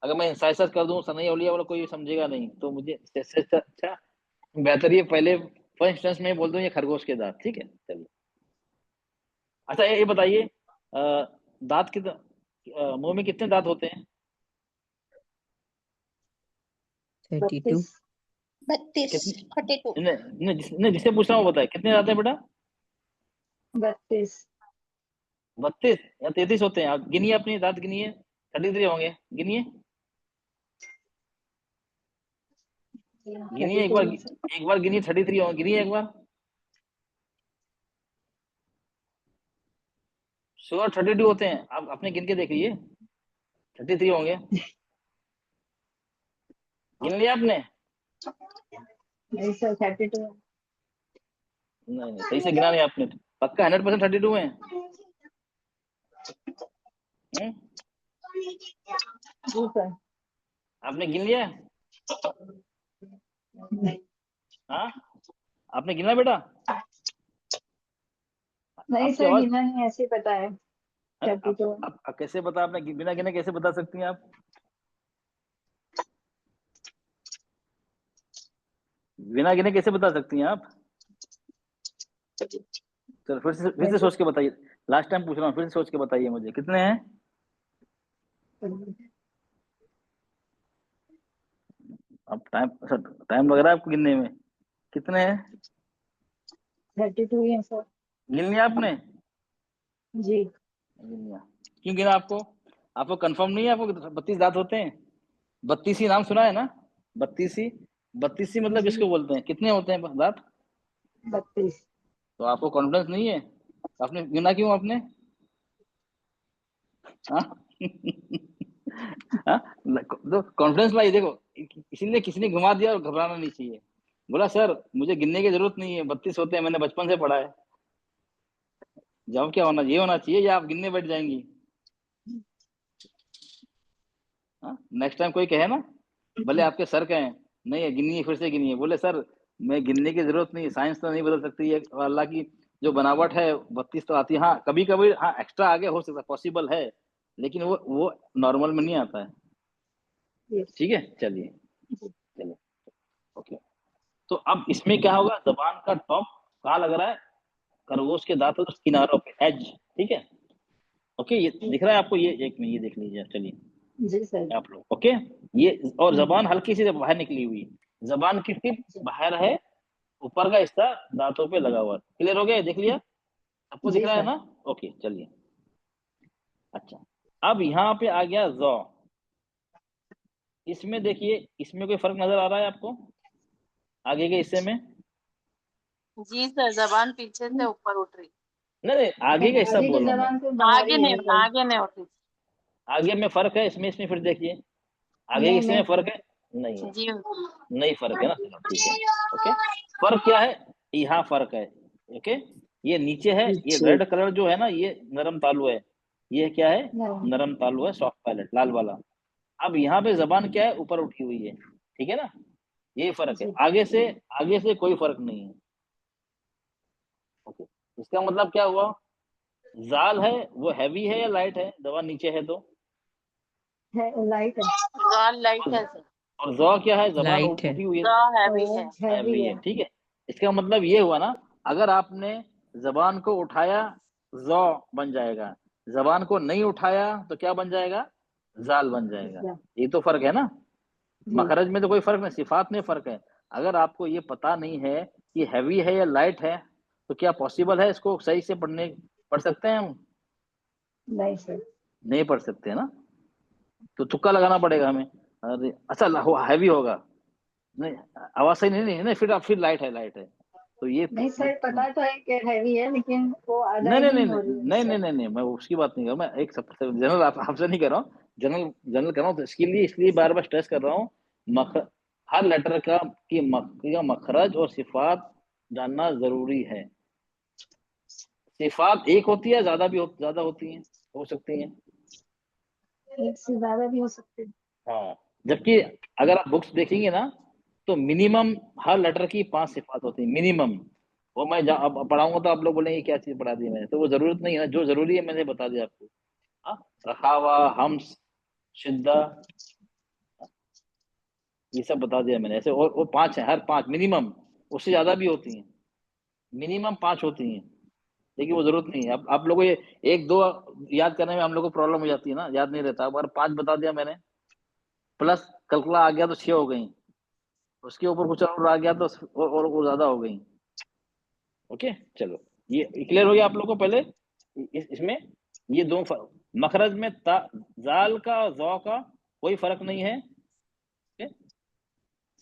अगर मैं इंसाइसस कर दूं सनैया उलिया वाला, कोई समझेगा नहीं, तो मुझे इससे अच्छा बेहतर ये पहले फर्स्ट इंस्टेंस में ही बोल दूं ये खरगोश के दांत, ठीक है। चलिए अच्छा, ये बताइए दांत कितने, मुंह में कितने दांत होते हैं? 32। 32, 42। जिसे पूछ रहा हूँ वो बताए कितने दांत है बेटा? 32 32 या 33 होते हैं? आप गिनिए, अपनी दांत गिनिए, 33 होंगे, गिनिए। गिनिए एक बार गिनिए, 33 होंगे, गिनिए एक बार। श्योर 32 होते हैं? आप अपने गिन के देखिए। 33 होंगे। गिन लिया आपने? नहीं सर 32 है। नहीं सही से गिना नहीं आपने। पक्का 100% 32 है? जी सर। आपने गिन लिया? नहीं हाँ, आपने गिना बेटा? आपकी सर आवाज गिना नहीं, ऐसे ही पता है 32 है। आप कैसे बता, आपने बिना गिने कैसे बता सकती हैं आप? बिना गिने कैसे बता सकती हैं आप? चलो फिर से सोच के बताइए। लास्ट टाइम पूछ रहा हूँ, फिर से सोच के बताइए मुझे कितने हैं। अब टाइम लग रहा है आपको गिनने में। कितने हैं? 32 ही है सर। गिन लिया आपने? जी। गिन लिया। क्यों गिना आपको? आपको कंफर्म नहीं है आपको 32 दांत होते हैं? 32 नाम सुना है ना? 32 मतलब जी किसको बोलते हैं? कितने होते हैं दांत? 32। तो आपको कॉन्फिडेंस नहीं है? आपने गिना क्यों आपने? हाँ? हाँ? तो कॉन्फिडेंस लाइए। देखो, इसीलिए किसी ने घुमा दिया और घबराना नहीं चाहिए। बोला सर मुझे गिनने की जरूरत नहीं है, 32 होते हैं, मैंने बचपन से पढ़ा है। जवाब क्या होना, ये होना चाहिए या आप गिनने बैठ जाएंगी? नेक्स्ट टाइम कोई कहे ना, भले आपके सर कहें नहीं है गिनिए, फिर से गिनिए, बोले सर मैं गिनने की जरूरत नहीं है, साइंस तो नहीं बदल सकती है, और अल्लाह की जो बनावट है 32 तो आती है। हाँ कभी कभी हाँ एक्स्ट्रा आगे हो सकता है, पॉसिबल है, लेकिन वो नॉर्मल में नहीं आता है। ठीक है, चलिए चलिए ओके। तो अब इसमें क्या होगा, जबान का टॉप कहाँ लग रहा है? खरगोश के दांतों के किनारों पे, एज। ठीक है, ओके। ये दिख रहा है आपको? ये एक मिनट ये देख लीजिए, चलिए जी सर। आप लोग ओके। ये और जबान हल्की सी बाहर निकली हुई, जबान की टिप बाहर है, ऊपर का हिस्सा दांतों पे लगा हुआ। क्लियर हो गया? देख लिया आपको? दिख जी रहा है सर। ना? ओके चलिए। अच्छा, अब यहाँ पे आ गया जौ। इसमें देखिए, इसमें कोई फर्क नजर आ रहा है आपको आगे के हिस्से में? जी सर, जबान पीछे से ऊपर उठ रही। नहीं आगे का हिस्सा आगे की बोल रहा हूँ मैं। जबान तो बाहर आगे ही नहीं है सर। आगे नहीं उठ रही। आगे में फर्क है, इसमें फिर देखिए आगे के नहीं हिस्से में नहीं फर्क है? नहीं है, जी नहीं फर्क है ना? चलो ठीक है ओके। फर्क क्या है? यहाँ फर्क है ओके। ये नीचे है, ये रेड कलर जो है ना, ये नरम तालु है। ये क्या है? नहीं। नरम तालु है, सॉफ्ट पैलेट, लाल वाला। अब यहाँ पे जबान क्या है? ऊपर उठी हुई है। ठीक है ना? ये फर्क है, जी। आगे से कोई फर्क नहीं है ओके। इसका मतलब क्या हुआ? जाल है वो हैवी है या लाइट है? जबान नीचे है तो। है लाइट है। जबान लाइट है सर। और जौ क्या है? जबान लाइट है। उठी हुई है, जॉ और हैवी वो है। हैवी हैवी है। है। ठीक है, इसका मतलब ये हुआ ना, अगर आपने जबान को उठाया जौ बन जाएगा, जबान को नहीं उठाया तो क्या बन जाएगा? जाल बन जाएगा। अच्छा। ये तो फर्क है ना? जी। मखरज में तो कोई फर्क नहीं, सिफात में फर्क है। अगर आपको ये पता नहीं है कि हैवी है या लाइट है, तो क्या पॉसिबल है इसको सही से पढ़ सकते हैं हम? नहीं सर। नहीं पढ़ सकते ना, तो तुक्का लगाना पड़ेगा हमें। अरे अच्छा, हैवी होगा, नहीं आवाज सही नहीं नहीं, फिर लाइट है तो ये नहीं सर पता तो है कि हैवी है, लेकिन वो नहीं नहीं अदायगी नहीं नहीं हो रही है नहीं उससे। नहीं नहीं नहीं मैं उसकी बात नहीं कर रहा, मैं एक जनरल आपसे नहीं कर रहा हूँ, जनरल कर रहा हूँ। तो इसलिए बार बार स्ट्रेस कर रहा हूँ, हर लेटर का मखरज और सिफात जानना जरूरी है। सिफात एक होती है, ज्यादा होती है, हो सकती है। एक से ज्यादा भी हो सकते हैं। हाँ, जबकि अगर आप बुक्स देखेंगे ना, तो मिनिमम हर लेटर की 5 सिफात होती है मिनिमम। वो मैं अब पढ़ाऊंगा तो आप लोग बोलेंगे क्या चीज पढ़ा दी मैंने, तो वो जरूरत नहीं है ना, जो जरूरी है मैंने बता दिया आपको। हाँ, रखावा, हम्स, शिद्दा, ये सब बता दिया मैंने ऐसे। और वो 5 है, हर 5 मिनिमम, उससे ज्यादा भी होती हैं, मिनिमम 5 होती हैं, लेकिन वो जरूरत नहीं है। अब आप लोगों को ये 1 2 याद करने में हम लोग को प्रॉब्लम हो जाती है ना, याद नहीं रहता। अगर 5 बता दिया मैंने, प्लस कल्कुला आ गया तो 6 हो गई, उसके ऊपर कुछ और आ गया तो और ज्यादा हो गई। ओके चलो, ये क्लियर हो गया आप लोग को? पहले इसमें ये मखरज में जाल का और जौ का कोई फर्क नहीं है,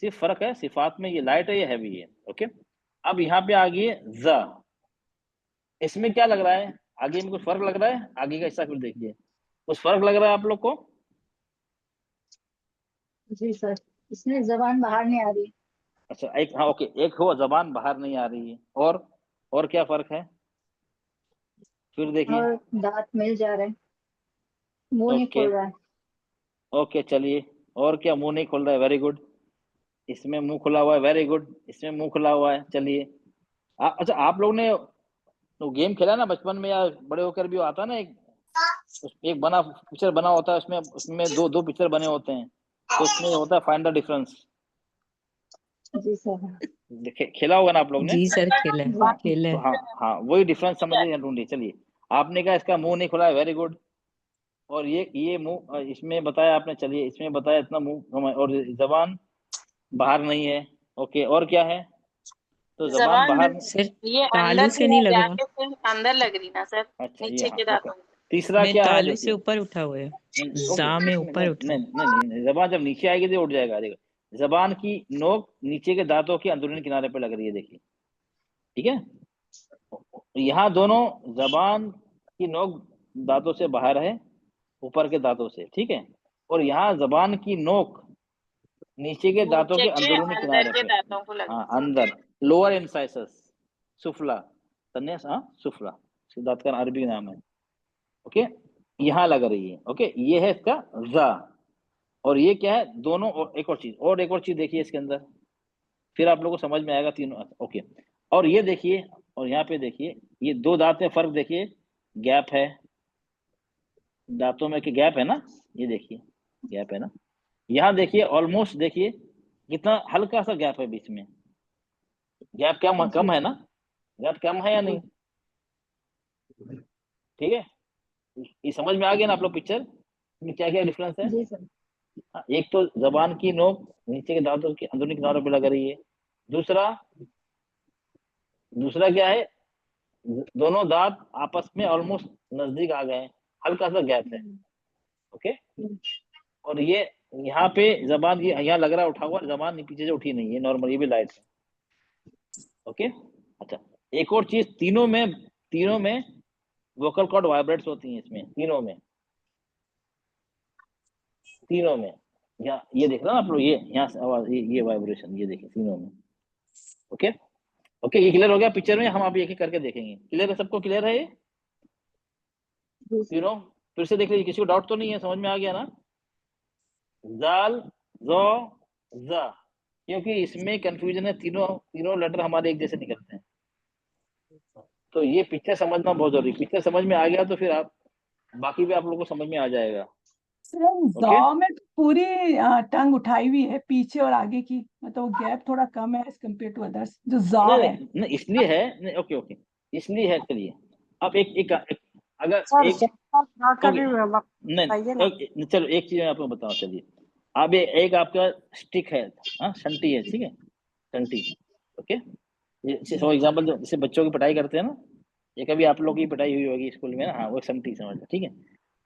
सिर्फ फर्क है सिफात में, ये लाइट है ये हैवी है ओके। अब यहाँ पे आ गई ज। इसमें क्या लग रहा है? आगे में कुछ फर्क लग रहा है? आगे का हिस्सा फिर देखिए, कुछ फर्क लग रहा है आप लोग को? जी सर, इसमें जबान बाहर नहीं आ रही। अच्छा एक, हाँ ओके, एक हो जबान बाहर नहीं आ रही है, और क्या फर्क है फिर देखिए। और दांत मिल जा रहे हैं, मुंह नहीं ओके खुल रहा है। ओके चलिए, और क्या, मुंह नहीं खुल रहा है, वेरी गुड। इसमें मुंह खुला हुआ है, वेरी गुड, इसमें मुंह खुला हुआ है, चलिए। अच्छा आप लोग ने तो गेम खेला ना बचपन में या बड़े होकर भी, आता ना एक बना पिक्चर बना होता है, उसमें उसमें दो दो पिक्चर बने होते हैं, तो उसमें होता है फाइंड द डिफरेंस। जी सर। खेला होगा ना आप लोग ने। जी सर, खेला है, खेला तो है। हाँ हाँ, वही डिफरेंस समझिए, ढूंढिए। चलिए, आपने कहा इसका मुंह नहीं खुला है, वेरी गुड। और ये मुंह, इसमें बताया आपने, चलिए इसमें बताया इतना मुंह, और जबान बाहर नहीं है। ओके, और क्या है, तो जबान जबान बाहर। सर ये तालू अंदर से भी नहीं है, लग रहा। जाके से अंदर लग रही ना सर, अच्छा ये, नीचे हाँ के ओके। दांतों में। तीसरा मैं क्या है तालू से देखिए। ऊपर उठा हुआ है। ओके, जा में इसमें ऊपर नहीं उठा नहीं है। नहीं नहीं, जबान जब नीचे आएगी तो उठ जाएगा, देखो जबान की नोक नीचे के दांतों के अंदरूनी किनारे पे लग रही है, देखिए, ठीक है। यहाँ दोनों, जबान की नोक दांतों से बाहर है, ऊपर के दांतों से, ठीक है। और यहाँ जबान की नोक नीचे के दांतों नीचे के के अंदरूनी अंदर किनारे के पे, दांतों को लग हाँ रही है। अंदर, लोअर इंसाइसस सुफला, तन्ने हाँ सुफला, इस दांत का अरबी नाम है। ओके, यहाँ लग रही है। ओके, ये है इसका जा। और ये क्या है दोनों, और एक और चीज देखिए इसके अंदर, फिर आप लोगों को समझ में आएगा तीनों। ओके, और ये देखिए, और यहाँ पे देखिए, ये दो दांत में फर्क देखिए, गैप है दांतों में, कि गैप है ना, ये देखिए गैप है ना। यहाँ देखिए, ऑलमोस्ट देखिए कितना हल्का सा गैप है बीच में, गैप क्या कम है ना, गैप कम है या नहीं, ठीक है। ये समझ में आ गया ना आप लोग पिक्चर में क्या क्या डिफरेंस है। जी सर। एक तो जबान की नोक नीचे के दांतों के अंदरूनी किनारों पे लग रही है, दूसरा दूसरा क्या है, दोनों दांत आपस में ऑलमोस्ट नजदीक आ गए हैं, हल्का सा गैप है। ओके, और ये यहाँ पे जबान की यहाँ लग रहा है उठा हुआ, जबान पीछे से उठी नहीं है, नॉर्मल, ये भी लाइट है। ओके, अच्छा एक और चीज, तीनों में वोकल कॉर्ड वाइब्रेट्स होती हैं, इसमें तीनों में ये देख रहे हो ना आप लोग, ये यहाँ से आवाज, ये वाइब्रेशन, ये देखिए तीनों में। ओके ओके, ये क्लियर हो गया पिक्चर में, हम अभी एक एक करके देखेंगे। क्लियर है सबको, क्लियर है ये तीनों। फिर से देख लीजिए, किसी को डाउट तो नहीं है, समझ में आ गया ना। जाल, जो, जा, क्योंकि इसमें कंफ्यूजन है, तीनों तीनों लेटर हमारे एक जैसे निकलते हैं, तो ये पिक्चर समझना बहुत जरूरी। पिक्चर समझ में आ गया तो फिर आप बाकी भी आप लोगों को समझ में आ जाएगा। ओके, जॉ में तो पूरी टंग उठाई हुई है पीछे और आगे की, मतलब गैप थोड़ा कम है एज कम्पेयर टू अदर्स जो जॉ नहीं है। नहीं नहीं, इसलिए है नहीं, ओके ओके, इसलिए है। चलिए अब अगर सर एक, का ओके, भी नहीं बताइए ना। चलो एक चीज मैं आपको बताऊं, चलिए। अब एक आपका स्टिक है, हाँ संटी है, ठीक है, संटी। ओके, फॉर एग्जाम्पल जैसे बच्चों की पढ़ाई करते हैं ना, ये कभी आप लोग की पढ़ाई हुई होगी स्कूल में ना, हाँ वो संटी समझ, ठीक है।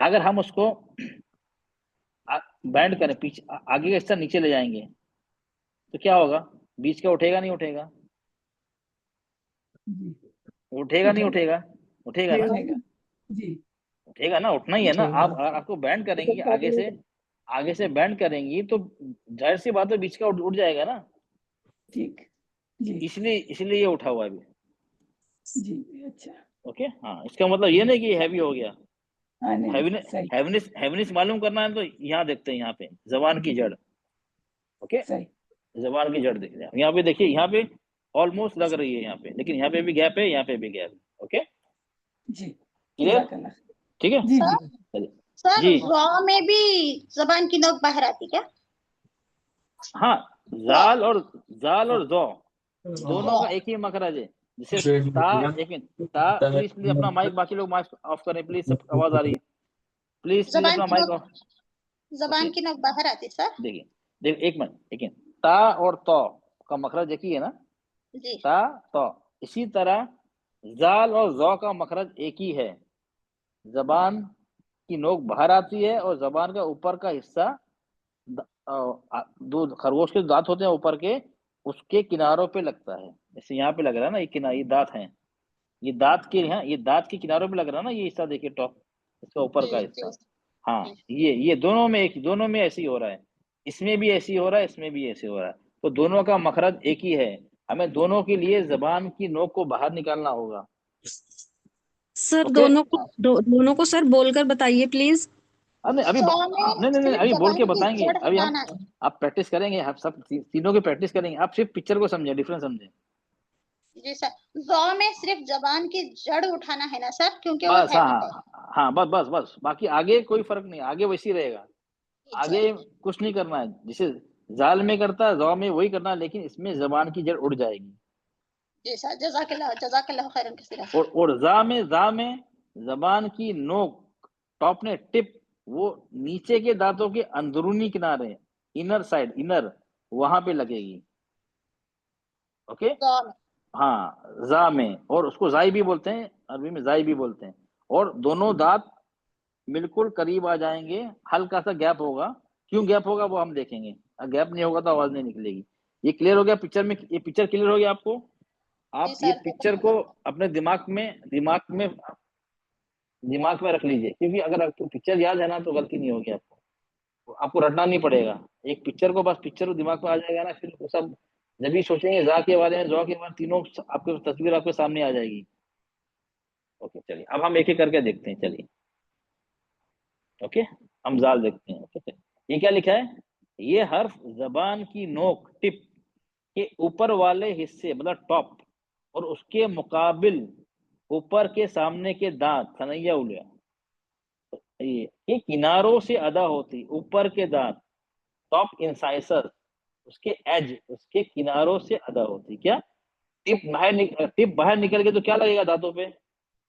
अगर हम उसको बैंड करें पीछे, आगे का हिस्सा नीचे ले जाएंगे, तो क्या होगा, बीच का उठेगा नहीं उठेगा, जी उठेगा नहीं उठेगा, उठेगा, उठेगा ना, उठेगा जी। उठेगा ना, उठना ही है ना। उठेगा। आपको बैंड करेंगी आगे से बैंड करेंगी, तो जाहिर सी बात है बीच का उठ जाएगा ना, ठीक जी इसलिए ये उठा हुआ है अभी। जी। अच्छा, ओके, हाँ, इसका मतलब ये नहीं कि हैवी हो गया। हाँ नहीं हैवीनेस सही हैवीनेस हैवीनेस मालूम करना है तो यहाँ देखते हैं, यहाँ पे जबान की जड़। ओके, सही। जबान की जड़ देख रहे हैं यहाँ पे, देखिए यहाँ पे ऑलमोस्ट लग रही है यहाँ पे, लेकिन यहाँ पे भी गैप है, यहाँ पे भी गैप है। ओके, जी क्लियर, जज़ाकल्लाह। ठीक है। जी सर जी चलिए सर जी, रॉ में भी जबान की नोक बाहर आती क्या? हाँ, जाल और जौ दोनों का रॉ एक ही मखरज है। जैसे एक मिनट, प्लीज अपना माइक, बाकी लोग माइक ऑफ करें प्लीज, सब आवाज आ रही है, प्लीज जबान अपना की माइक नोक ऑफ। ओके, जबान की नोक बाहर आती सर। देखिए एक मिनट, ता और तो का मखरज एक ही है ना, जी ता तो, इसी तरह जाल और जौ का मखरज एक ही है। जबान की नोक बाहर आती है और जबान का ऊपर का हिस्सा, दो खरगोश के दांत होते हैं ऊपर के, उसके किनारों पे लगता है। जैसे यहाँ पे लग रहा है ना, ये किनारे, ये दांत हैं, ये दांत के, यहाँ ये दांत के किनारों पे लग रहा है ना, ये हिस्सा देखिए टॉप, इसका ऊपर जी का जी हिस्सा। हाँ, ये दोनों में ऐसे ही हो रहा है, इसमें भी ऐसे ही हो रहा है, इसमें भी ऐसे हो रहा है, तो दोनों का मखरज एक ही है। हमें दोनों के लिए जबान की नोक को बाहर निकालना होगा। सर ओके, दोनों को सर बोलकर बताइए प्लीज। अभी अभी सौ में नहीं नहीं नहीं, सिर्फ अभी बोल के जबान की बताएंगे। जड़ अभी हम हटाना है। आप प्रैक्टिस करेंगे, हम सब तीनों की प्रैक्टिस करेंगे। आप सिर्फ पिक्चर को समझे, डिफरेंस समझे। जी सर, जौ में सिर्फ जबान की जड़ उठाना है ना सर, क्योंकि वो बस, हाँ हैवी है। हाँ हाँ, बस बस बस, बाकी आगे कोई फर्क नहीं, आगे वैसी रहेगा। जी आगे सर। कुछ नहीं करना है, जिसे जाल में करता है जौ में वही करना है, लेकिन इसमें जबान की जड़ उड़ जाएगी। जी सर, जज़ाकल्लाह खैरन कसीरा सर। और जा में जबान की नोक, टॉप ने टिप, वो नीचे के दांतों के अंदरूनी किनारे, इनर साइड, इनर, वहां पे लगेगी। ओके, जौ में। हाँ, जा में, और उसको जाई भी बोलते हैं, अरबी में जाई भी बोलते हैं। और दोनों दांत बिल्कुल करीब आ जाएंगे, हल्का सा गैप होगा। क्यों गैप होगा वो हम देखेंगे, गैप नहीं होगा तो आवाज नहीं निकलेगी। ये क्लियर हो गया पिक्चर में? ये पिक्चर क्लियर हो गया आपको? जी आप ये सर, पिक्चर को अपने दिमाग में रख लीजिए, क्योंकि अगर आपको पिक्चर याद है ना तो गलती नहीं होगी आपको, आपको रटना नहीं पड़ेगा। एक पिक्चर को, बस पिक्चर दिमाग में आ जाएगा ना, फिर सब जब भी सोचेंगे जा के बारे में, जौ के बारे में, तीनों आपके तस्वीर आपके सामने आ जाएगी। ओके, चलिए अब हम एक एक करके देखते हैं, चलिए। ओके, हम जाल देखते हैं। ओके, ये क्या लिखा है? ये हर्फ जबान की नोक, टिप के ऊपर वाले हिस्से, मतलब टॉप, और उसके मुकाबिल ऊपर के सामने के दांत, थनैया उलिया, ये किनारों से अदा होती, ऊपर के दांत, टॉप इंसाइसर, उसके एज, उसके किनारों से अदा होती। क्या? टिप बाहर निकल गई तो क्या लगेगा दांतों पे?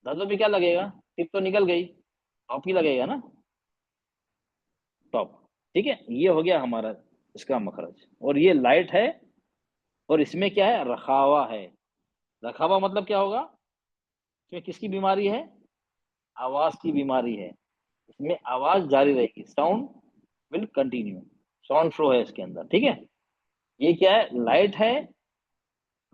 दांतों पे क्या लगेगा? टिप तो निकल गई, टॉप ही लगेगा ना, टॉप। ठीक है, ये हो गया हमारा इसका मखरज। और ये लाइट है, और इसमें क्या है? रखावा है। रखावा मतलब क्या होगा? इसमें किसकी बीमारी है? आवाज की बीमारी है। इसमें आवाज जारी रहेगी, sound will continue, sound flow है इसके अंदर। ठीक है, ये क्या है? लाइट है,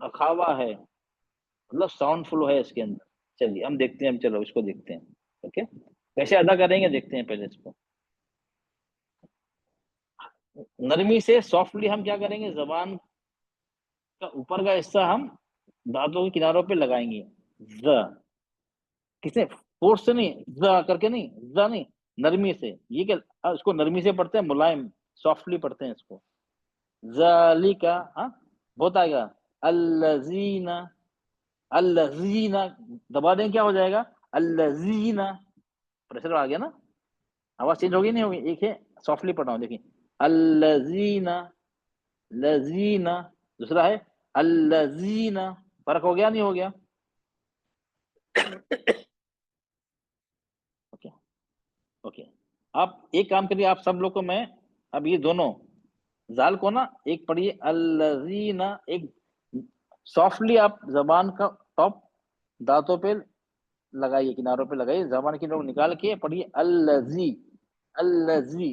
रखावा है, मतलब साउंड फ्लो है इसके अंदर। चलिए हम देखते हैं, हम चलो इसको देखते हैं। ओके, कैसे अदा करेंगे देखते हैं पहले इसको। नरमी से, सॉफ्टली हम क्या करेंगे, जबान का ऊपर का हिस्सा हम दांतों के किनारों पे लगाएंगे। ज, किसे फोर्स से नहीं, ज करके नहीं, ज नहीं, नरमी से। ये क्या, इसको नरमी से पढ़ते हैं, मुलायम, सॉफ्टली पढ़ते हैं इसको। जालिका, हाँ बहुत आएगा, अल्लजीना, अल्लजीना, दबा दें क्या हो जाएगा? अल्लजीना, प्रेशर आ गया ना, आवाज चेंज होगी नहीं होगी? एक है, सॉफ्टली पढ़ रहा हूँ, देखिए, अल्लजीना, लजीना। दूसरा है अल्लजीना, फर्क हो गया नहीं हो गया? ओके ओके, आप एक काम करिए, आप सब लोग को मैं अब ये दोनों जाल को ना, एक पढ़िए अल्लजीना, एक सॉफ्टली आप जबान का टॉप दांतों पे लगाइए, किनारों पे लगाइए, जबान की नोक निकाल के पढ़िए अल्लजी, अल्लजी,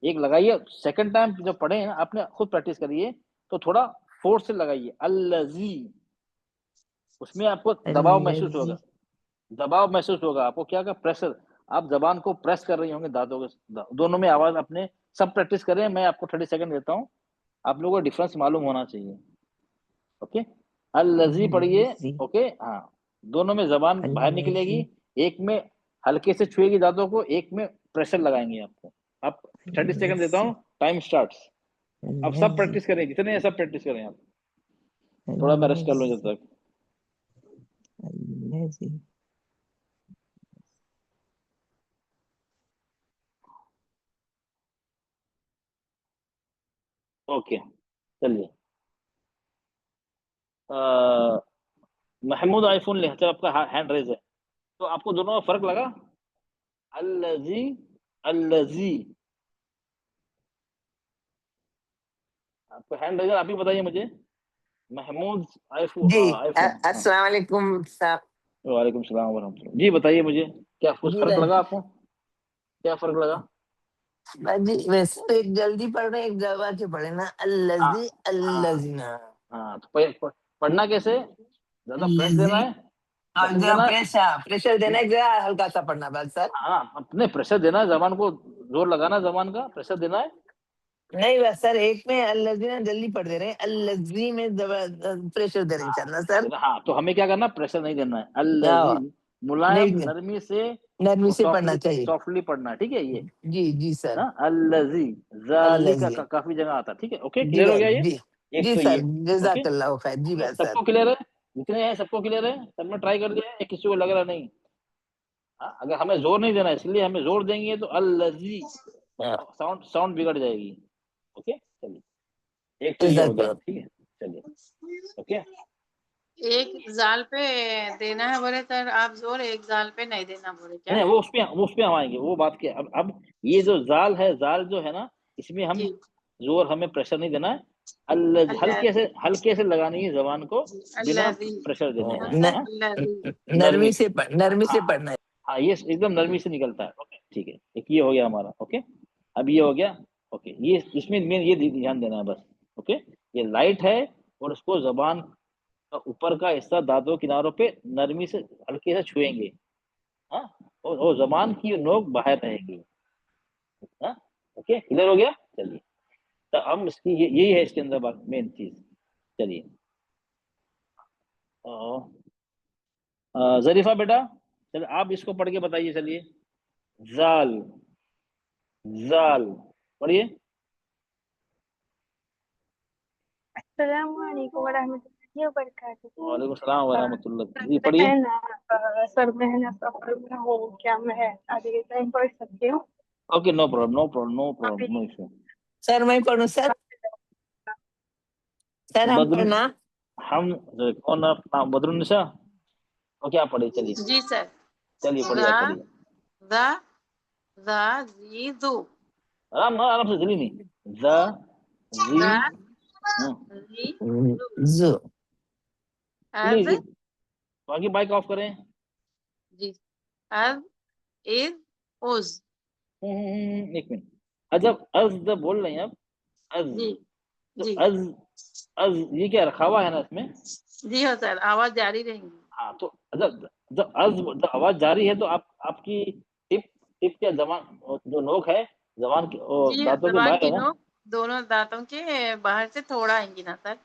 एक लगाइए। सेकंड टाइम जब पढ़े ना, आपने खुद प्रैक्टिस करिए, तो थोड़ा फोर्स से लगाइए, अल्लजी। उसमें आपको दबाव महसूस होगा, दबाव महसूस होगा आपको, क्या का प्रेशर, आप जबान को प्रेस कर रही होंगे दांतों के, दोनों में आवाज अपने, सब प्रैक्टिस करें। मैं आपको 30 सेकंड देता हूँ, आप लोगों को डिफरेंस मालूम होना चाहिए। ओके, अल्लजी पढ़िए। ओके, हाँ, दोनों में जबान बाहर निकलेगी, एक में हल्के से छुएगी दांतों को, एक में प्रेशर लगाएंगे आपको। आप 30 सेकंड देता हूँ, टाइम स्टार्ट्स। अब सब प्रैक्टिस करें, जितने हैं सब प्रैक्टिस करें आप। थोड़ा मैं रेस्ट कर लूँ जब तक। ओके, चलिए। महमूद आईफोन ले, चलो आपका हैंड रेज है, तो आपको दोनों में फर्क लगा? अल्लजी, अल्लजी, आपको हैंड रेज, आप ही बताइए मुझे। महमूद आईफोन, जी, आईफोन, अस्सलाम वालेकुम साहब। वालेकुम सलाम वरहमतुल्लाह। जी बताइए मुझे, क्या कुछ जी फर्क लगा आपको? क्या फर्क लगा? जी, वैसे तो एक जल्दी पढ़ रहे, एक दबा के पढ़े ना, हाँ अल्लजी हाँ अल्लजीना। हाँ, तो पढ़ना कैसे? ज्यादा प्रेस देना अल्लजी, है, और प्रेशर जरा देना है। प्रेशर देना है, जरा हल्का सा पढ़ना बस सर। हाँ, अपने प्रेशर देना है, जबान को जोर लगाना है, जबान का प्रेशर देना है। नहीं बस सर, एक में अल्लजी ना जल्दी पढ़ दे रहे हैं, अल्लजी में प्रेशर दे रहे हैं चलना सर। हाँ, तो हमें क्या करना, प्रेशर नहीं देना है। अल्लजी हाँ, मुलायम नहीं नरमी से नरमी से पढ़ना सॉफ्टली चाहिए। सॉफ्टली पढ़ना है, ठीक है। ये जी जी सर। ना अल्लजी जाली का अल्लजी। काफी जगह आता है, ठीक है। ओके, जी क्लियर हो गया ये। जी एक जी तो सर, ये, ओके। जज़ाकल्लाह खैर। जी बस सर। सबको क्लियर है, जितने हैं सबको क्लियर है, सबने ट्राई कर दिया है, किसी को लग रहा नहीं। हाँ, अगर हमें जोर नहीं देना है, इसलिए हमें जोर देंगे तो अल्लजी हाँ, साउंड साउंड बिगड़ जाएगी। ओके, चलिए, एक तो ये हो गया, जज़ाकल्लाह। ठीक है। चलिए, ओके। एक जाल पे देना है बोले सर आप जोर, एक जाल पे नहीं देना बोले क्या? नहीं, वो उस पे हम आएंगे, वो बात क्या। अब ये जो जाल है, जाल जो है ना, इसमें हम जी। जोर, हमें प्रेशर नहीं देना है। अल्लाह हल्के से लगानी है जबान को, बिना अल्लाजी प्रेशर देने है ना का। सर? हाँ, अल्लाजी। नरमी, नरमी से हाँ पढ़ना है। हाँ, ये एकदम नरमी से निकलता है। ओके, ठीक है, एक ये हो गया हमारा। ओके, अब ये हो गया। ओके, ये इसमें मेन ये ध्यान देना है बस। ओके, ये लाइट है और उसको जबान का ऊपर का हिस्सा दांतों किनारों पे नरमी से हल्के से छुएंगे। हाँ, और जबान की नोक बाहर रहेगी। हाँ, ओके, क्लियर हो गया। चलिए, तो हम इसकी यही है इसके अंदर बात, मेन चीज। चलिए, जरीफा बेटा, चलिए आप इसको पढ़ के बताइए। चलिए, जाल, जाल पढ़िए। अस्सलामुअलैकुम वरहमतुल्लाहि वबरकातुहू। वालेकुम सलाम व रहमतुल्लाह। जी, सर पढ़िए। मैं सफर में हूँ, क्या मैं आगे टाइम पढ़ सकती हूँ? Okay, no problem, no problem, no अभी प्रॉब्लम, नो इशू। सर मैं पढ़ूं सर? सर हम बदरुन, पढ़ना। हम कौन अपना बदरुन्निसा। ओके, आप पढ़िए। चलिए, जी सर। चलिए पढ़िए, दा आप पढ़िए। दा दा जी दो। आराम आराम से, जल्दी नहीं। जी, दा हाँ, जी दो। जो अब प्लीज बाकी बाइक ऑफ करें। जी अब इज उज। एक मिनट। जब अज जब बोल रहे हैं आप, अज, जी तो जी अज, अज ये क्या रखा हुआ है ना इसमें। जी हो सर, आवाज जारी रहेगी। हाँ, तो जब जब अज जब आवाज जारी है, तो आपकी टिप टिप क्या, जबान जो नोक है, जबान की जी दांतों के जबान बाहर है की ना। नोक दोनों दांतों के बाहर से थोड़ा आएंगी ना सर?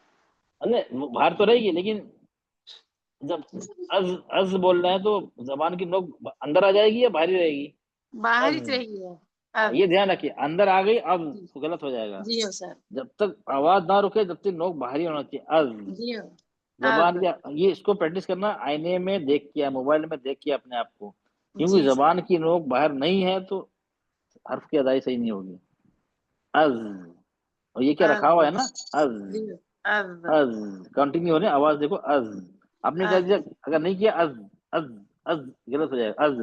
नहीं, वो बाहर तो रहेगी, लेकिन जब अज अज बोल रहे हैं, तो जबान की नोक अंदर आ जाएगी या बाहर ही रहेगी। बाहर अज, ही रहेगी है। हाँ, अब ये ध्यान रखिए, अंदर आ गई अब जी तो गलत हो जाएगा। जी हो सर। जब तक आवाज ना रुके, जब तक नोक बाहर ही होना चाहिए। अज, जी हो। जबान अब की, ये इसको प्रैक्टिस करना आईने में देख के, मोबाइल में देख के अपने आप को, क्योंकि जी सर। जबान की नोक बाहर नहीं है तो हर्फ की अदाई सही नहीं होगी। अज, और ये क्या रखा हुआ अब है ना, अज, जी हो। अब अज, कंटिन्यू हो रही है आवाज, देखो अज। आपने क्या दिया, अब अगर नहीं किया अज, अज, अज गलत हो जाएगा। अज,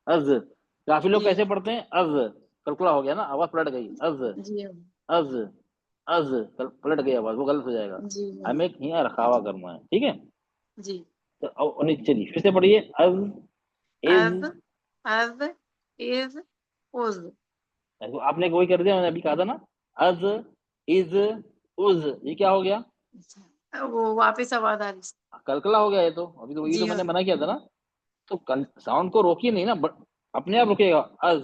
अज, काफी लोग जी कैसे पढ़ते हैं, अज, कलकला हो गया ना, आवाज पलट गई। अज, जी हो। अज, अज, पलट गई आवाज, वो गलत हो जाएगा। जी हो। हमें यहाँ रखावा करना है, ठीक है। जी तो अब नीचे चलिए, फिर से पढ़िए। अज, इज, अब इज उज। आपने वही कर दिया, मैंने अभी कहा था ना। अज, इज, उज, ये क्या हो गया, वो वापस आवाज आ रही। कलकला हो गया। ये तो अभी तो, ये तो जी हो। मैंने मना किया था ना। तो साउंड को रोकिए नहीं ना, अपने आप रुकेगा। अज,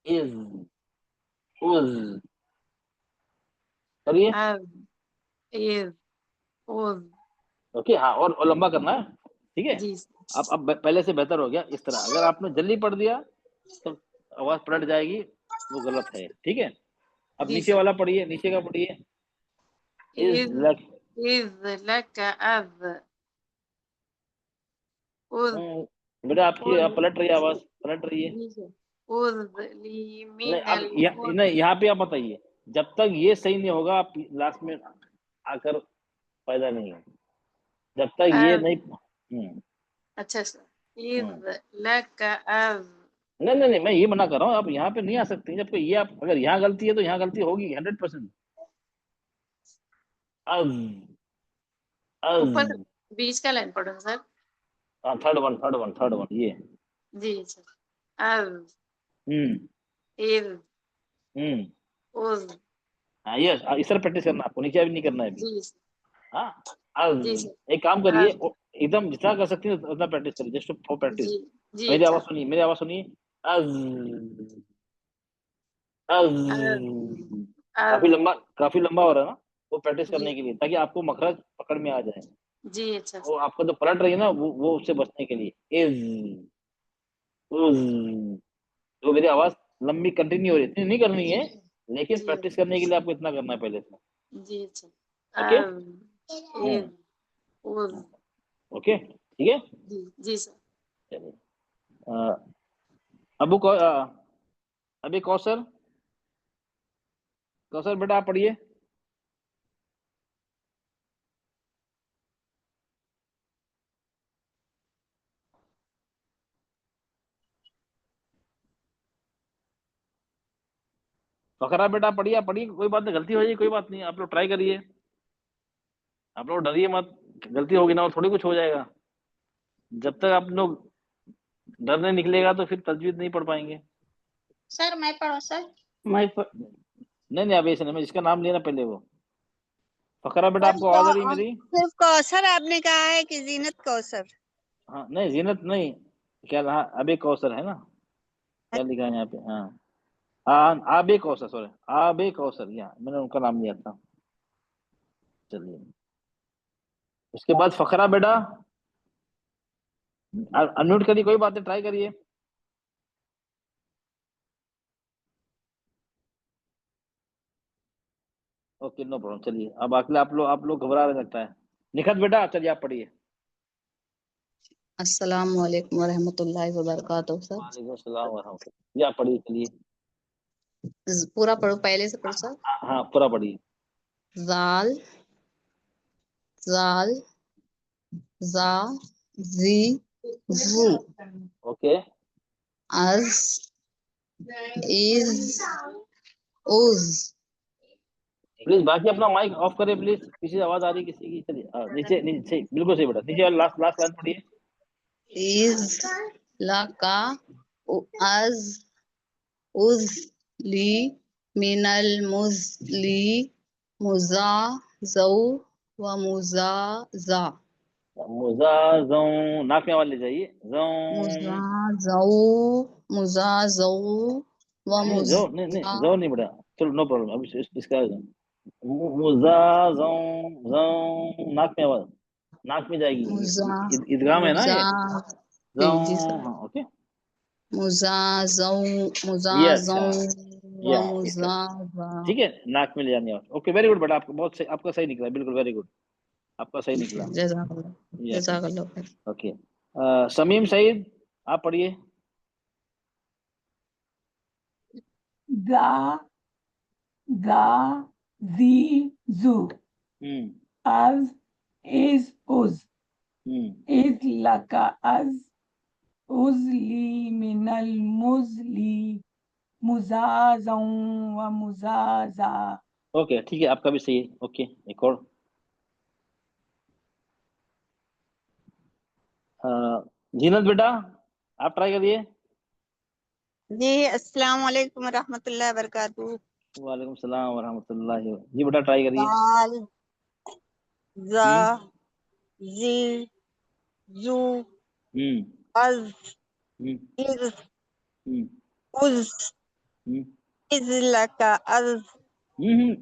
इज, उज, करिए। अब इज उज। ओके, हाँ, और लंबा करना है, ठीक है। जी अब पहले से बेहतर हो गया। इस तरह अगर आपने जल्दी पढ़ दिया तो आवाज पलट जाएगी, वो गलत है, ठीक है। अब जी नीचे सर। वाला पढ़िए, नीचे का पढ़िए। इज इज लक, लक अब उज बेटा आपकी, उज। आप पलट रही है, आवाज पलट रही है। जी सर। उज ली नहीं, मिनल नहीं, यहाँ पे आप बताइए, जब तक ये सही नहीं होगा, आप लास्ट में आकर फायदा नहीं है, जब तक ये अब। नहीं। अच्छा सर। Is hmm. लक अब नहीं नहीं नहीं, मैं ये मना कर रहा हूँ, आप यहाँ पे नहीं आ सकते, जबकि ये आप अगर यहाँ गलती है तो यहाँ गलती होगी 100%। अज, अज, ऊपर बीच का लाइन पढ़ो सर। हाँ, थर्ड वन ये। जी सर। अब हम्म, इज हम्म, उज। हाँ, ये इस तरह प्रैक्टिस करना, आपको नीचे भी नहीं करना है अभी। जी हाँ, अज, जी सर। एक काम करिए, अब एकदम जितना कर सकते हैं उतना प्रैक्टिस करिए, जस्ट फॉर प्रैक्टिस। जी जी मेरी आवाज अच्छा। सुनिए, मेरी आवाज सुनिए। अज, काफी लंबा हो रहा है ना, वो प्रैक्टिस जी करने के लिए, ताकि आपको मखरज पकड़ में आ जाए। जी अच्छा वो आपका जो पलट रही है ना, वो उससे बचने के लिए। इज, उज, तो मेरी आवाज लंबी कंटिन्यू हो रही है, इतनी नहीं करनी है, लेकिन जी प्रैक्टिस करने के लिए आपको इतना करना है पहले से। जी अच्छा ओके। इज उज ओके, ठीक है। जी सर। चलिए, अ, अबू अभी कौसर, कौसर बेटा आप पढ़िए। फकरा बेटा पढ़िए, आप पढ़िए, कोई बात नहीं, गलती हो जाएगी कोई बात नहीं, आप लोग ट्राई करिए, आप लोग डरिए मत, गलती होगी ना और थोड़ी कुछ हो जाएगा। जब तक आप लोग डर नहीं निकलेगा तो फिर तजवीज नहीं पढ़ पाएंगे। सर मैं पढ़ूं सर? नहीं नहीं, अब ऐसे नहीं, मैं जिसका नाम लिया ना पहले वो। फकरा बेटा सर आपको आवाज आ रही है मेरी? सिर्फ कौसर आपने कहा है कि जीनत कौसर? हाँ नहीं, जीनत नहीं, क्या रहा, अबे कौसर है ना, क्या लिखा है यहाँ पे? हाँ हाँ, आबे कौसर, सॉरी, आबे कौसर, यहाँ मैंने उनका नाम लिया था। चलिए, उसके बाद फकरा बेटा, अनम्यूट करिए, कोई बात नहीं, ट्राई करिए। Okay, no problem. चलिए, अब अगले आप लोग घबरा रहे लगता है। निखत बेटा चलिए आप पढ़िए। अस्सलाम वालेकुम वरहमतुल्लाहि वबरकातुहू सर। वालेकुम सलाम व रहमतुल्लाह। ये आप पढ़िए, चलिए। पूरा पढ़ो, पहले से पढ़ो सर। हाँ पूरा पढ़िए। जाल जाल जा जी जू ओके, अज इज उज। प्लीज बाकी अपना माइक ऑफ करें प्लीज, पीछे आवाज आ रही है किसी की। चलिए, नीचे नीचे बिल्कुल सही बेटा, नीचे वाला लास्ट लाइन पढ़िए। इज लका अज उज ली मिनल मुजली मुजा जऊ व मुजा जा मुजा जौ, नाक में आवाज ले जाइए, जौ। मुजा जऊ मुजा जऊ व नहीं जो, नहीं नहीं, मुजा। जो नहीं बेटा, चलो नो प्रॉब्लम। अब इसका मुजा जौ, जौ, नाक में आवाज, नाक में जाएगी, मुजा इदगाम है ना मुजा ये, जी जौ। जी सर। हाँ ओके, मुजाजौ यस मुजाजौ हाँ, व या इसका, मुजाजा। ठीक है, नाक में ले जानी आवाज। ओके, वेरी गुड बेटा, आपका बहुत सही, आपका सही निकला, बिल्कुल वेरी गुड, आपका सही निकला। जज़ाकल्लाह यस, जज़ाकल्लाह खैर। ओके। समीम सईद आप पढ़िए। गा गा जी जू az is uz is laka az uzli minal muzli muzazan wa muzaza। Okay ठीक है, आपका भी सही है। ओके, एक और, जीनत बेटा आप ट्राई करिए। जी अस्सलाम वालेकुम रहमतुल्लाहि व बरकातहू। वालेकुम सलाम व रहमतुल्लाहि। जी बेटा ट्राई करिए। दाल जा जी जू अज इज उज इज लका अज।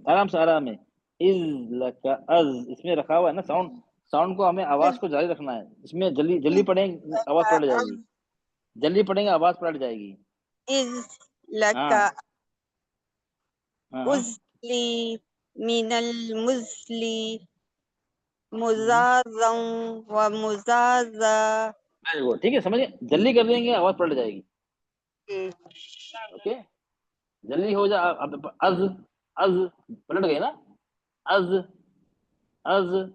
आराम से, आराम है। इज लका अज, इसमें रखा हुआ है ना साउंड, साउंड को हमें, आवाज को जारी रखना है। इसमें जल्दी जल्दी पढ़ेंगे आवाज पलट जाएगी, जल्दी पढ़ेंगे आवाज पलट जाएगी। इज लका हाँ, उजली मिनल मुजली मुजाजं व मुजाजा। वेरी गुड, ठीक है, समझिए, जल्दी कर देंगे आवाज पलट जाएगी। ओके, जल्दी हो जा। अब अज, अज पलट गए ना, अज, अज,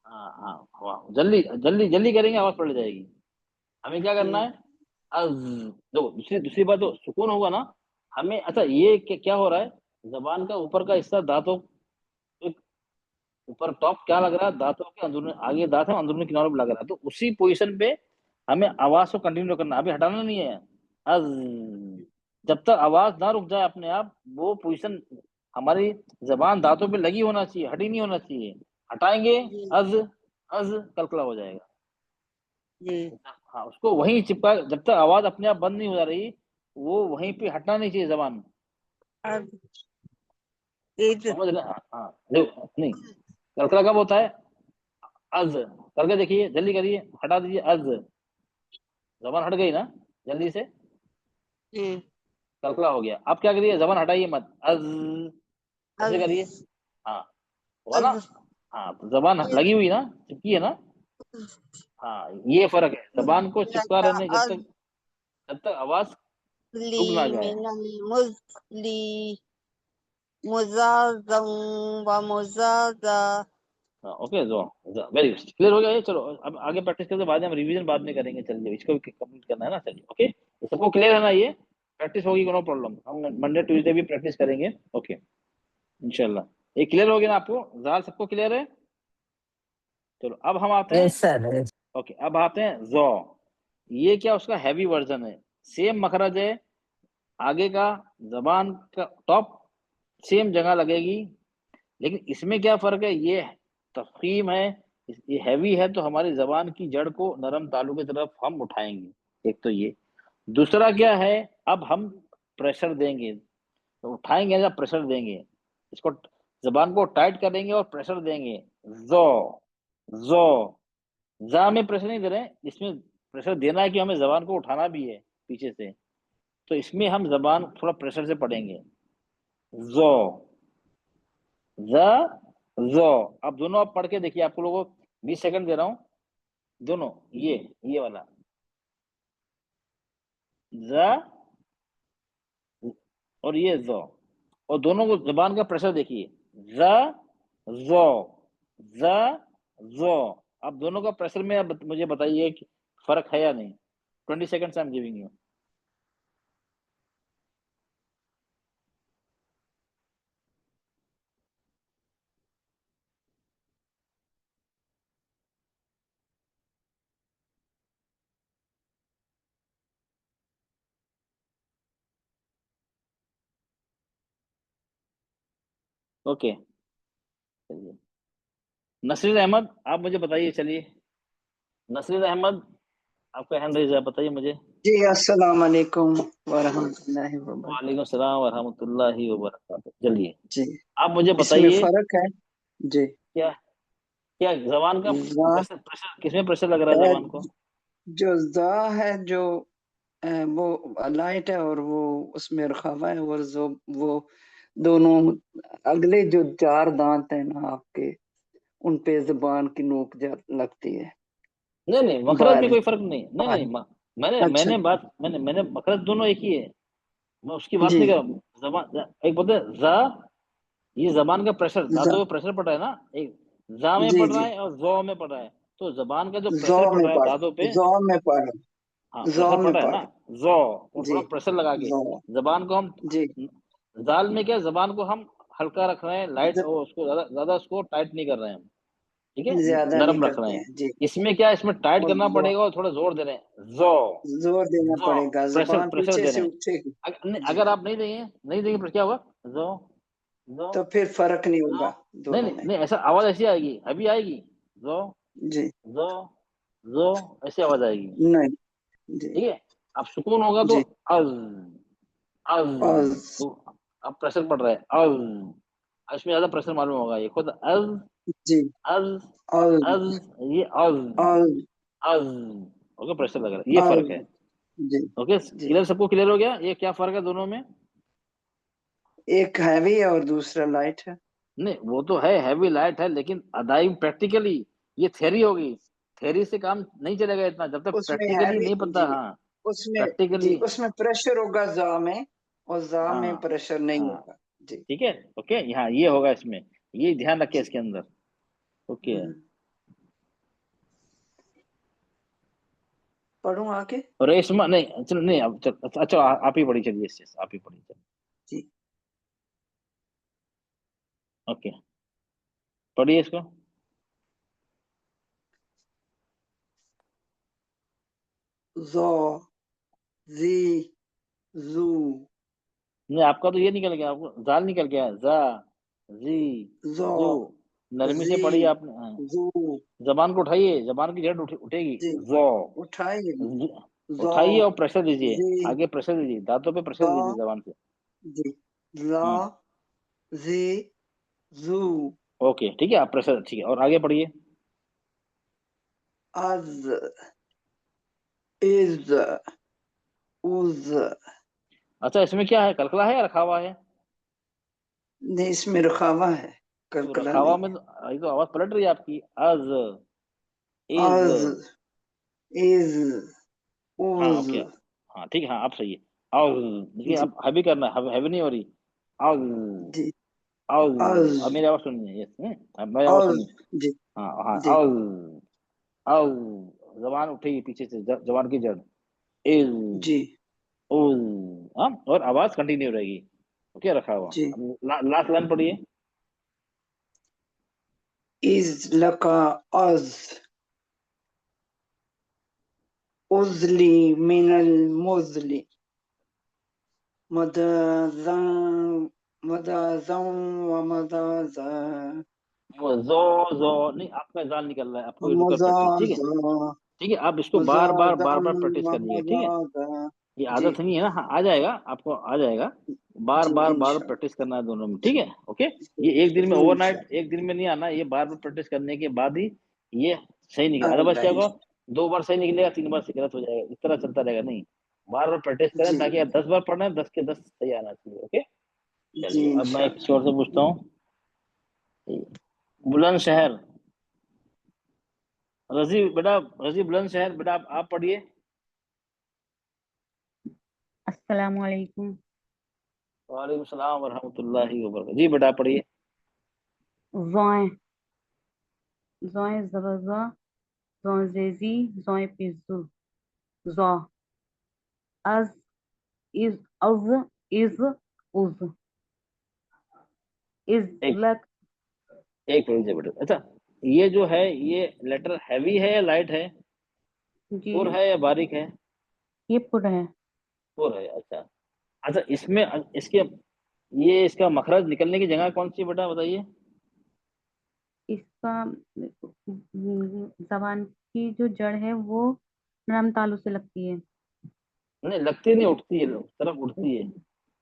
हाँ हाँ, वाह, जल्दी जल्दी जल्दी करेंगे आवाज पलट जाएगी। हमें क्या करना है, अज। देखो, दूसरी दूसरी बात, तो सुकून होगा ना हमें। अच्छा, ये क्या हो रहा है, जबान का ऊपर का हिस्सा दांतों, ऊपर टॉप क्या लग रहा है, दांतों के अंदरूनी, आगे दांत है, अंदरूनी किनारों पे लग रहा है, तो उसी पोजीशन पे हमें आवाज को कंटिन्यू करना, अभी हटाना नहीं है। अज, जब तक आवाज ना रुक जाए अपने आप, वो पोजीशन हमारी जबान दांतों पे लगी होना चाहिए, हटी नहीं होना चाहिए। हटाएंगे, अज, अज कलकला हो जाएगा। हाँ, उसको वहीं चिपका, जब तक आवाज अपने आप बंद नहीं हो जा रही, वो वहीं पे हटना नहीं चाहिए जबान। इज समझ रहे? हाँ देखो, नहीं कलकला कब होता है? अज करके देखिए, जल्दी करिए, हटा दीजिए अज, जबान हट गई ना जल्दी से, जी कलकला हो गया। अब क्या करिए, जबान हटाइए मत, अज ऐसे करिए। अज हाँ हुआ ना? अज हाँ तो जबान लगी हुई ना, चिपकी है ना? हाँ ये फर्क है, जबान को चिपका रहने जब तक आवाज रुक ना जाए। मिनल मुस्ली मुजाज़म व मुजाज़ा। ओके जो वेरी गुड, क्लियर हो गया ये। चलो अब आगे प्रैक्टिस करते, बाद में हम रिवीजन बाद में करेंगे। चलिए इसको भी कंप्लीट करना है ना, चलिए ओके। तो सबको क्लियर है ना? ये प्रैक्टिस होगी, नो प्रॉब्लम, हम मंडे ट्यूसडे भी प्रैक्टिस करेंगे, ओके इंशाल्लाह। ये क्लियर हो गया ना आपको? जाल सबको क्लियर है? चलो अब हम आते हैं, यस सर। ओके अब आते हैं जो। ये क्या उसका हैवी वर्जन है, सेम मखरज है, आगे का जबान का टॉप सेम जगह लगेगी, लेकिन इसमें क्या फर्क है, ये तफखीम है, ये हैवी है, तो हमारी जबान की जड़ को नरम तालु की तरफ हम उठाएंगे, एक तो ये। दूसरा क्या है, अब हम प्रेशर देंगे, तो उठाएंगे या प्रेशर देंगे, इसको जबान को टाइट करेंगे और प्रेशर देंगे। जो जो जा में प्रेशर नहीं दे रहे हैं, इसमें प्रेशर देना है कि हमें जबान को उठाना भी है पीछे से, तो इसमें हम जबान थोड़ा प्रेशर से पढ़ेंगे। जो जो अब दोनों आप पढ़ के देखिए, आपको लोगों को 20 सेकंड दे रहा हूं, दोनों ये वाला ज और ये जो, और दोनों को जबान का प्रेशर देखिए, ज जो। अब दोनों का प्रेशर में अब मुझे बताइए कि फर्क है या नहीं। 20 seconds I am giving you. Okay चलिए, नसीर अहमद आप मुझे बताइए, चलिए नसीर अहमद आपका हैंड रेज है, बताइए मुझे। जी अस्सलाम वालेकुम वरहमतुल्लाहि वबरकातुहू। वालेकुम सलाम व रहमतुल्लाहि व बरकातुहू। चलिए जी आप मुझे इसमें बताइए, फर्क है जी। क्या क्या जबान का जा प्रेशर किसमें प्रेशर लग रहा है जबान को? जो जा है जो वो लाइट है और वो उसमें रखावा है, और जो वो दोनों अगले जो 4 दांत है ना आपके, उन पे जबान की नोक लगती है। नहीं मखरज में कोई फर्क नहीं, नहीं मैंने अच्छा मैंने मखरज दोनों एक ही है, मैं उसकी बात जी नहीं कर रहा हूँ। जबान एक बोलते हैं जा, ये जबान का प्रेशर, दांतों पे प्रेशर पड़ रहा है ना, एक जा में जी पड़ रहा जी है और जो में पड़ रहा है, तो जबान का जो जौ प्रेशर पड़ में रहा है पढ़ दांतों पे, जौ में पढ़ हाँ जौ प्रेशर पड़ में रहा है पढ़ ना, जो और जी थोड़ा प्रेशर लगा के जौ जबान को हम, जी जाल में क्या जबान को हम हल्का रख रहे हैं, लाइट, ज- और उसको ज्यादा उसको टाइट नहीं कर रहे हैं हम, ठीक है, ज्यादा नहीं नरम रख रहे करते हैं। हैं जी। इसमें क्या, इसमें टाइट और करना पड़ेगा और थोड़ा जोर दे रहे हैं, जो जोर देना जो पड़ेगा, प्रेशर जबान प्रेशर पीछे दे से रहे हैं। उठेगी जी। अगर आप नहीं देंगे फिर क्या होगा, जो जो तो फिर फर्क नहीं जो होगा नहीं दोनों नहीं में नहीं ऐसा आवाज ऐसी आएगी, अभी आएगी, जो जी। जो जो ऐसी आवाज आएगी, नहीं जी ठीक है। अब सुकून होगा तो जी अज अज, और तो अब प्रेशर पड़ रहा है अज, इसमें ज्यादा प्रेशर मालूम होगा, ये खुद अज जी अज और अज, ये अज और अज, ओके प्रेशर लग रहा है, ये और फर्क है। जी ओके जी। क्लियर, सबको क्लियर हो गया ये क्या फर्क है दोनों में? एक हैवी है और दूसरा लाइट है। नहीं वो तो है, हैवी लाइट है, लेकिन अदाई प्रैक्टिकली ये थ्योरी होगी, थ्योरी से काम नहीं चलेगा इतना जब तक उसमें प्रैक्टिकली हैवी नहीं पता। जी हाँ उसमें जी प्रैक्टिकली, उसमें प्रेशर होगा जा में, और जा में हाँ प्रेशर नहीं हाँ होगा जी। ठीक है, ओके यहाँ ये होगा, इसमें ये ध्यान रखे जी इसके अंदर, ओके। पढ़ूं आगे रेशमा नहीं, चलो नहीं अब चल, अच्छा आप ही पढ़ी, चलिए आप ही पढ़ी, चलिए जी। ओके पढ़िए इसको। जो जी जू नहीं आपका तो ये निकल गया, आपको जाल निकल गया, जा जी जो जो, नरमी से जी पढ़ी आपने, हाँ। जू जबान को उठाइए, जबान की जड़ उठेगी, जी जो उठाइए जो उठाइए और प्रेशर दीजिए, जी आगे प्रेशर दीजिए, दांतों पे प्रेशर तो दीजिए जबान से, जी ला जी जू ओके ठीक है, आप प्रेशर ठीक है, और आगे पढ़िए। अज इज उज। अच्छा इसमें क्या है, कलकला है या रखावा है? नहीं, इसमें रखावा है, तो कलकला रखावा नहीं में है। तो ये तो आवाज पलट रही है आपकी, अज इज। अज इज हाँ उज। ओके, हाँ ठीक है, हाँ आप सही है। आउज, देखिए जी आप हैवी करना है, हैवी नहीं हो रही। आउज जी। आउज, अज अब मेरी आवाज सुनिए, यस अब मेरी आवाज अज। सुनिए। जी हाँ हाँ, जी आउज आउज, जबान उठेगी पीछे से, जबान की जड़, इज जी उज। हाँ, और आवाज कंटिन्यू रहेगी। ओके, रखा हुआ। जी। अब लास्ट लाइन पढ़िए। इज लका अज उजली मिनल मुजली मदजन मदजन व मदजा वो जो नहीं, आपका जाल निकल रहा है, आपको रुकर प्रैक्टिस, ठीक है। मजाजा ठीक है, आप इसको बार मजाजन बार प्रैक्टिस व करिएगा, ठीक है। मजाजा। ये जी आदत नहीं है ना, हाँ आ जाएगा, आपको आ जाएगा। जी बार इंशाल्लाह। प्रैक्टिस करना है दोनों में, ठीक है। ओके, ये एक दिन में, जी ओवरनाइट इंशाल्लाह। एक दिन में नहीं आना, ये बार प्रैक्टिस करने के बाद ही ये सही निकलेगा। अदरवाइज आएगा क्या होगा, 2 बार सही निकलेगा, 3 बार से गलत हो जाएगा, इस तरह चलता रहेगा। नहीं, बार प्रैक्टिस करें, जी ताकि आप 10 बार पढ़ रहे हैं, 10 के 10 सही आना चाहिए। ओके, जी चलिए अब मैं किसी और इंशाल्लाह। से पूछता हूँ। बुलंदशहर, रजी बेटा, रजी बुलंदशहर बेटा, आप पढ़िए। अस्सलामु अलैकुम। वालेकुम सलाम व रहमतुल्लाहि व बरकातहू। जी बेटा आप पढ़िए। ज़ोए ज़ोए ज़बज़ा ज़ोए ज़ेज़ी ज़ोए पिज़्ज़ू ज़ो अज़ इज़ अज़ इज़ उज़ इज़ एक लक। एक मिनट बेटा, अच्छा ये जो है, ये लेटर हैवी है या लाइट है, जी पुर है या बारीक है? ये पुर है। पुर है, अच्छा। अच्छा इसमें इसके, ये इसका मखरज निकलने की जगह कौन सी है बेटा, बताइए। इसका जबान की जो जड़ है वो नरम तालु से लगती है। नहीं लगती नहीं, उठती है, उस तरफ उठती है,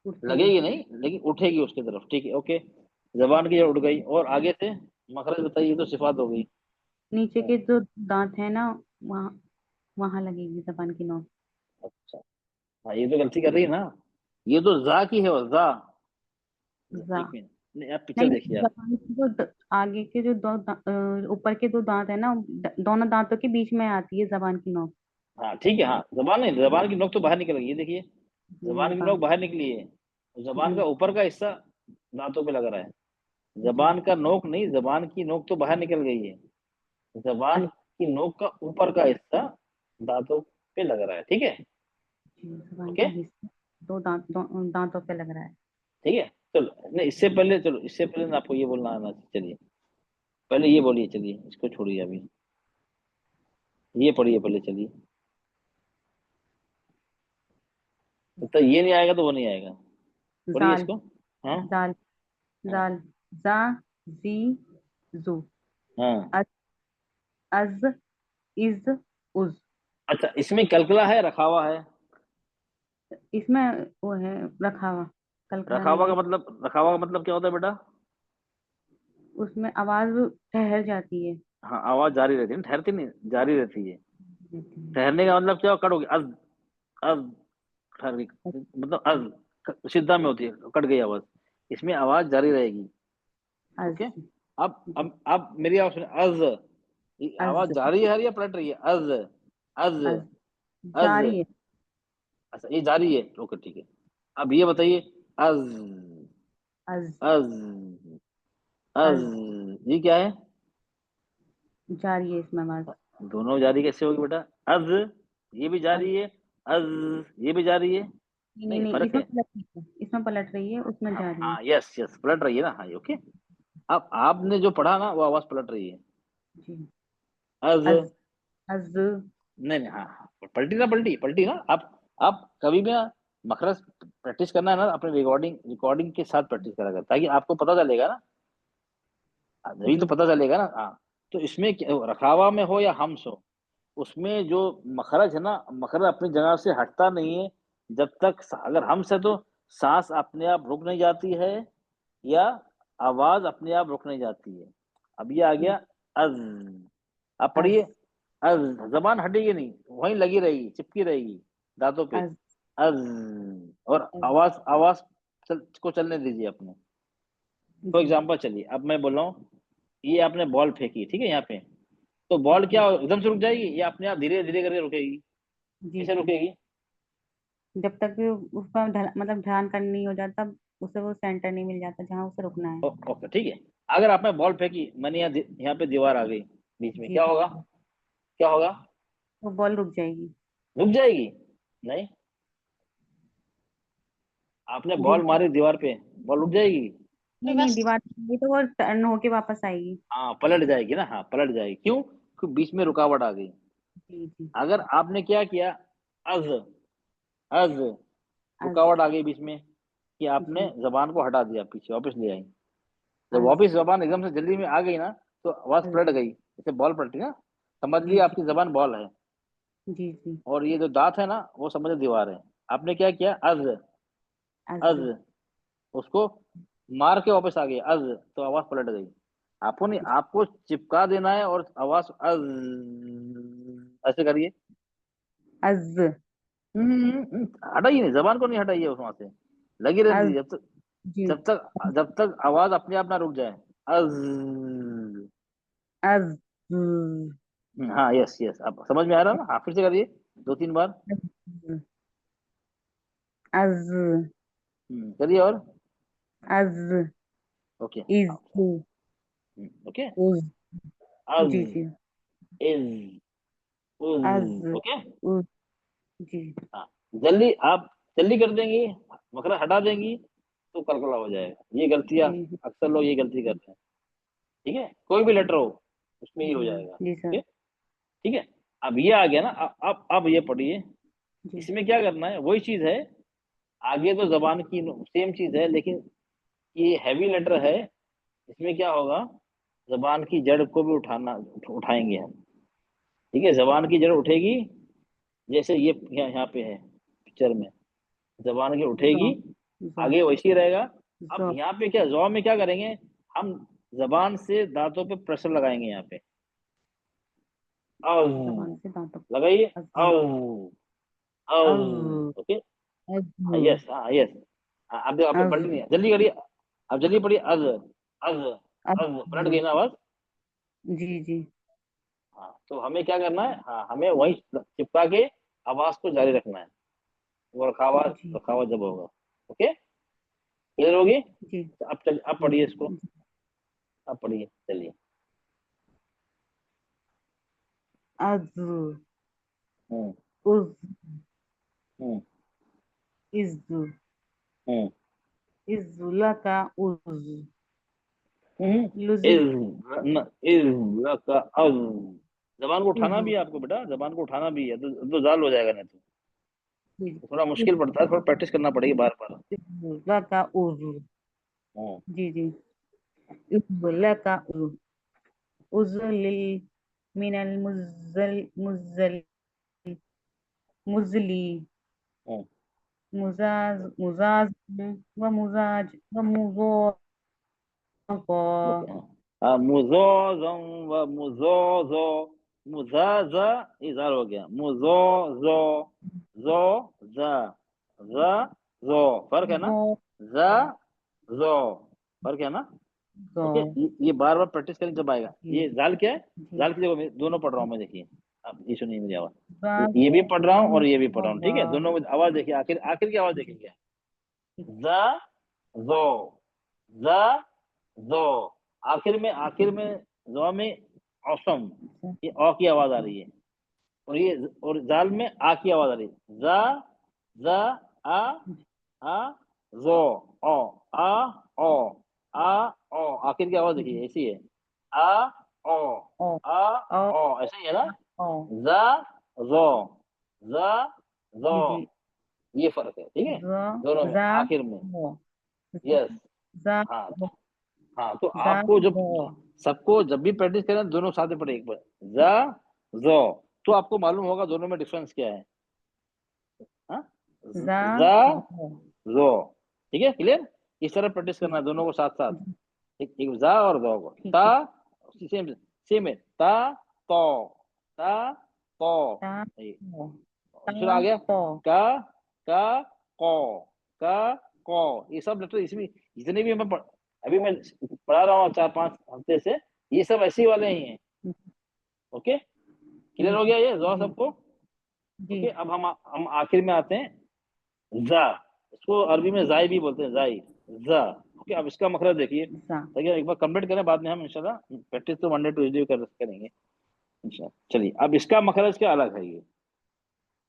उठती है लगेगी नहीं लेकिन उठेगी उसकी तरफ, ठीक है। ओके, जबान की जड़ उठ गई, और आगे से मखरज बताइए, तो सिफात हो गई। नीचे के जो दांत है ना, वहाँ वहाँ लगेगी जबान की नोक। अच्छा, हाँ ये तो गलती कर रही है ना, ये तो जा की है, वो जा। जा एक मिनट, नहीं आप पिक्चर नहीं, देखिए आप। जबान की जो आगे के जो ऊपर के दो दांत है ना, दोनों दांतों के बीच में आती है जबान की नोक। हाँ ठीक है, हाँ जबान नहीं, जबान की नोक तो बाहर निकल गई, ये देखिए, जी जबान की नोक बाहर। बाहर निकली है, जबान जी का ऊपर का हिस्सा दांतों पे लग रहा है। जी जबान का नोक नहीं, जबान की नोक तो बाहर निकल गई है, जबान अच्छा की नोक का ऊपर का हिस्सा दांतों पे लग रहा है, ठीक है। जी, जबान ओके, का हिस्सा दांतों पे लग रहा है। ठीक है। चलो नहीं, इससे पहले, चलो इससे पहले ना आपको ये बोलना आना चाहिए। चलिए पहले ये बोलिए, चलिए इसको छोड़िए अभी, ये पढ़िए पहले, चलिए। तो ये नहीं आएगा तो वो नहीं आएगा, पढ़िए जाल इसको। हाँ जाल हाँ जाल जा जी जू हाँ। अज अज इज उज। अच्छा इसमें कलकला है, रखावा है? इसमें वो है रखावा, कलकला रखावा नहीं का है। मतलब, रखावा का मतलब क्या होता है बेटा? उसमें आवाज ठहर जाती है। हाँ आवाज जारी रहती है ना, ठहरती नहीं, जारी रहती है। ठहरने का मतलब क्या, कट हो गया, अज अज, ठहर गई, मतलब अज सिद्धा में होती है, कट गई आवाज, इसमें आवाज जारी रहेगी। अज ओके, अब मेरी आवाज सुनिए, अज, ये आवाज अज जारी है या पलट रही है? अज अज अज अज। जारी है। अच्छा ये जारी है, ओके ठीक है। अब ये बताइए, अज अज अज अज, अज ये क्या है? जारी है इसमें आवाज। दोनों जारी कैसे होगी बेटा? अज ये भी अज जारी है, अज ये भी जारी है, नहीं नहीं नहीं नहीं, फर्क इसमें है। पलट रही है, इसमें पलट रही है, उसमें हाँ जारी है। हाँ, यस यस, पलट रही है ना, हाँ ओके। अब आपने जो पढ़ा ना, वो आवाज पलट रही है, जी अज। अज अज नहीं नहीं, हाँ हाँ, पलटी ना, पलटी पलटी ना। आप कभी भी ना, मखरज प्रैक्टिस करना है ना, अपने रिकॉर्डिंग के साथ प्रैक्टिस करा कर, ताकि आपको पता चलेगा ना, यही तो जी पता चलेगा ना। हाँ, तो इसमें रखावा में हो या हमस हो, उसमें जो मखरज है ना, मखरज अपनी जगह से हटता नहीं है, जब तक, अगर हमस है तो सांस अपने आप रुक नहीं जाती है या आवाज अपने आप रुक नहीं जाती है। अब ये आ गया अज। अब पढ़िए अज, जबान हटेगी नहीं, वहीं लगी रहेगी, चिपकी रहेगी दांतों पे। अज। और आवाज आवाज को चलने दीजिए अपने। फॉर एग्जाम्पल चलिए, अब मैं बोल रहा हूँ, ये आपने बॉल फेंकी, ठीक है, यहाँ पे, तो बॉल क्या एकदम से रुक जाएगी या अपने आप धीरे धीरे करके रुकेगी? कैसे रुकेगी? जब तक उस पर मतलब ध्यान करनी नहीं हो जाता, उसे वो सेंटर नहीं मिल जाता जहाँ उसे रुकना है। ओके, ठीक है। अगर आपने बॉल फेंकी, मैंने यहाँ पे दीवार आ गई बीच में, क्या होगा? क्या होगा? वो बॉल रुक जाएगी। रुक जाएगी? नहीं, आपने बॉल मारी दीवार पे, बॉल रुक जाएगी? नहीं, दीवार ये तो वो टर्न होके वापस आएगी। हाँ, पलट जाएगी ना, हाँ पलट जाएगी। क्यों? क्योंकि बीच में रुकावट आ गई। अगर आपने क्या किया, अज अज, रुकावट आ गई बीच में, कि आपने जबान को हटा दिया, पीछे वापस ले आई। जब वापस जबान एकदम से जल्दी में आ गई ना, तो आवाज पलट गई, जैसे बॉल पलटी ना, समझ लिया आपकी जबान बॉल है। जी जी। और ये जो दांत है ना, वो समझ दीवार है। आपने क्या किया, अज अज, उसको मार के वापस आ गई, अज, तो आवाज पलट गई। आपको नहीं, आपको चिपका देना है और आवाज अज ऐसे करिए। अज। हटाइए नहीं, जबान को नहीं हटाइए, वहां से लगी रहती है जब तक आवाज अपने आप ना रुक जाए। अज अज। हाँ, यस यस, अब समझ में आ रहा है ना? हाँ, फिर से करिए 2-3 बार। अज। करिए और। अज। ओके इज। ओके। उज। अज जी जी। इज उज। अज। ओके। उज। जी। हाँ, जल्दी आप जल्दी कर देंगी, मकरा हटा देंगी, तो कलकला हो जाएगा। ये गलतियां अक्सर लोग ये गलती करते हैं, ठीक है? कोई भी लेटर हो उसमें ये हो जाएगा। जी सर। ठीक है, अब ये आ गया ना। अब ये पढ़िए, इसमें क्या करना है, वही चीज है। आगे तो जबान की सेम चीज है, लेकिन ये हैवी लेटर है। इसमें क्या होगा, जबान की जड़ को भी उठाएंगे हम। ठीक है, जबान की जड़ उठेगी, जैसे ये यहाँ पे है पिक्चर में, जबान की उठेगी, आगे वैसे ही रहेगा। अब यहाँ पे क्या, जौ में क्या करेंगे हम, जबान से दांतों पे प्रेशर लगाएंगे यहाँ पे। लगाइए। ओके, यस, हाँ यस। अब आपने पलट नहीं, जल्दी करिए, अब जल्दी पढ़िए। अज अज अज, पलट गई ना आवाज? जी जी। हाँ, तो हमें क्या करना है, हाँ हमें वही चिपका के आवाज को जारी रखना है, वो रखावट जब होगा। ओके, क्लियर होगी? अब चल, अब पढ़िए इसको, अब पढ़िए, चलिए। अज। उज। इज। इजुला का उज। जबान को उठाना भी है आपको बेटा, जबान को उठाना भी है, तो जाल हो जाएगा, नहीं तो थोड़ा मुश्किल पड़ता है, थोड़ा प्रैक्टिस करना पड़ेगी बार बार। का उज। जी जी। इजुला का उज। उज़लिल मिनल मुज़ल मुज़ली मुजाज मुजाज व मुजाज व मुज़ोज़म व मुज़ोज़ो, मुज़ाज़ा इज़ार हो गया, मुज़ोज़ो, ज़ो ज़ा, ज़ा ज़ो, फर्क है ना? ज़ा ज़ो, फर्क है ना? ओके, ये बार बार प्रैक्टिस करें जब आएगा। ये जाल क्या है, जाल की जगह दोनों पढ़ रहा हूँ मैं, देखिए अब ये सुनिए मेरी आवाज, ये भी पढ़ रहा हूँ और ये भी पढ़ रहा हूँ, ठीक है? दोनों में आवाज देखिए, आखिर आखिर की आवाज देखिए क्या है, ज़ा ज़ो, ज़ा ज़ो, आखिर में ज़ो में औसम, ये औ की आवाज आ रही है, और ये और जाल में आ की आवाज आ रही है, ज़ा ज़ा आ ज़ो, ओ आ ओ आ ओ, आखिर की आवाज देखिए ऐसी है, आ ओ ऐसे ही है ना? ज़ा ज़ो, ज़ा ज़ो, ये फर्क है, ठीक है? दोनों में आखिर में, यस। हाँ, तो आपको जब सबको जब भी प्रैक्टिस करें, दोनों साथ में पढ़े एक बार, ज़ा ज़ो, तो आपको मालूम होगा दोनों में डिफरेंस क्या है। हाँ, ज़ा ज़ो, ठीक है, क्लियर? इस तरह प्रैक्टिस करना है दोनों को साथ साथ। एक जा और दो को, ठीक ता है। सेम सेम है, ता तो ता तो ता ये। फिर ता आ गया तो का को, ये सब लेटर इसमें जितने भी अभी मैं पढ़ा रहा हूँ 4-5 हफ्ते से, ये सब ऐसे ही वाले ही हैं। ओके, क्लियर हो गया ये जो जी सबको? जी ओके, अब हम आखिर में आते हैं जा, इसको अरबी में जाई भी बोलते हैं, जाई जा। ओके, अब इसका मखरज देखिए, सा ताकि एक बार कंप्लीट करें, बाद में हम इंशाल्लाह प्रैक्टिस तो मंडे ट्यूसडे करेंगे इंशाल्लाह। चलिए, अब इसका मखरज क्या अलग है, ये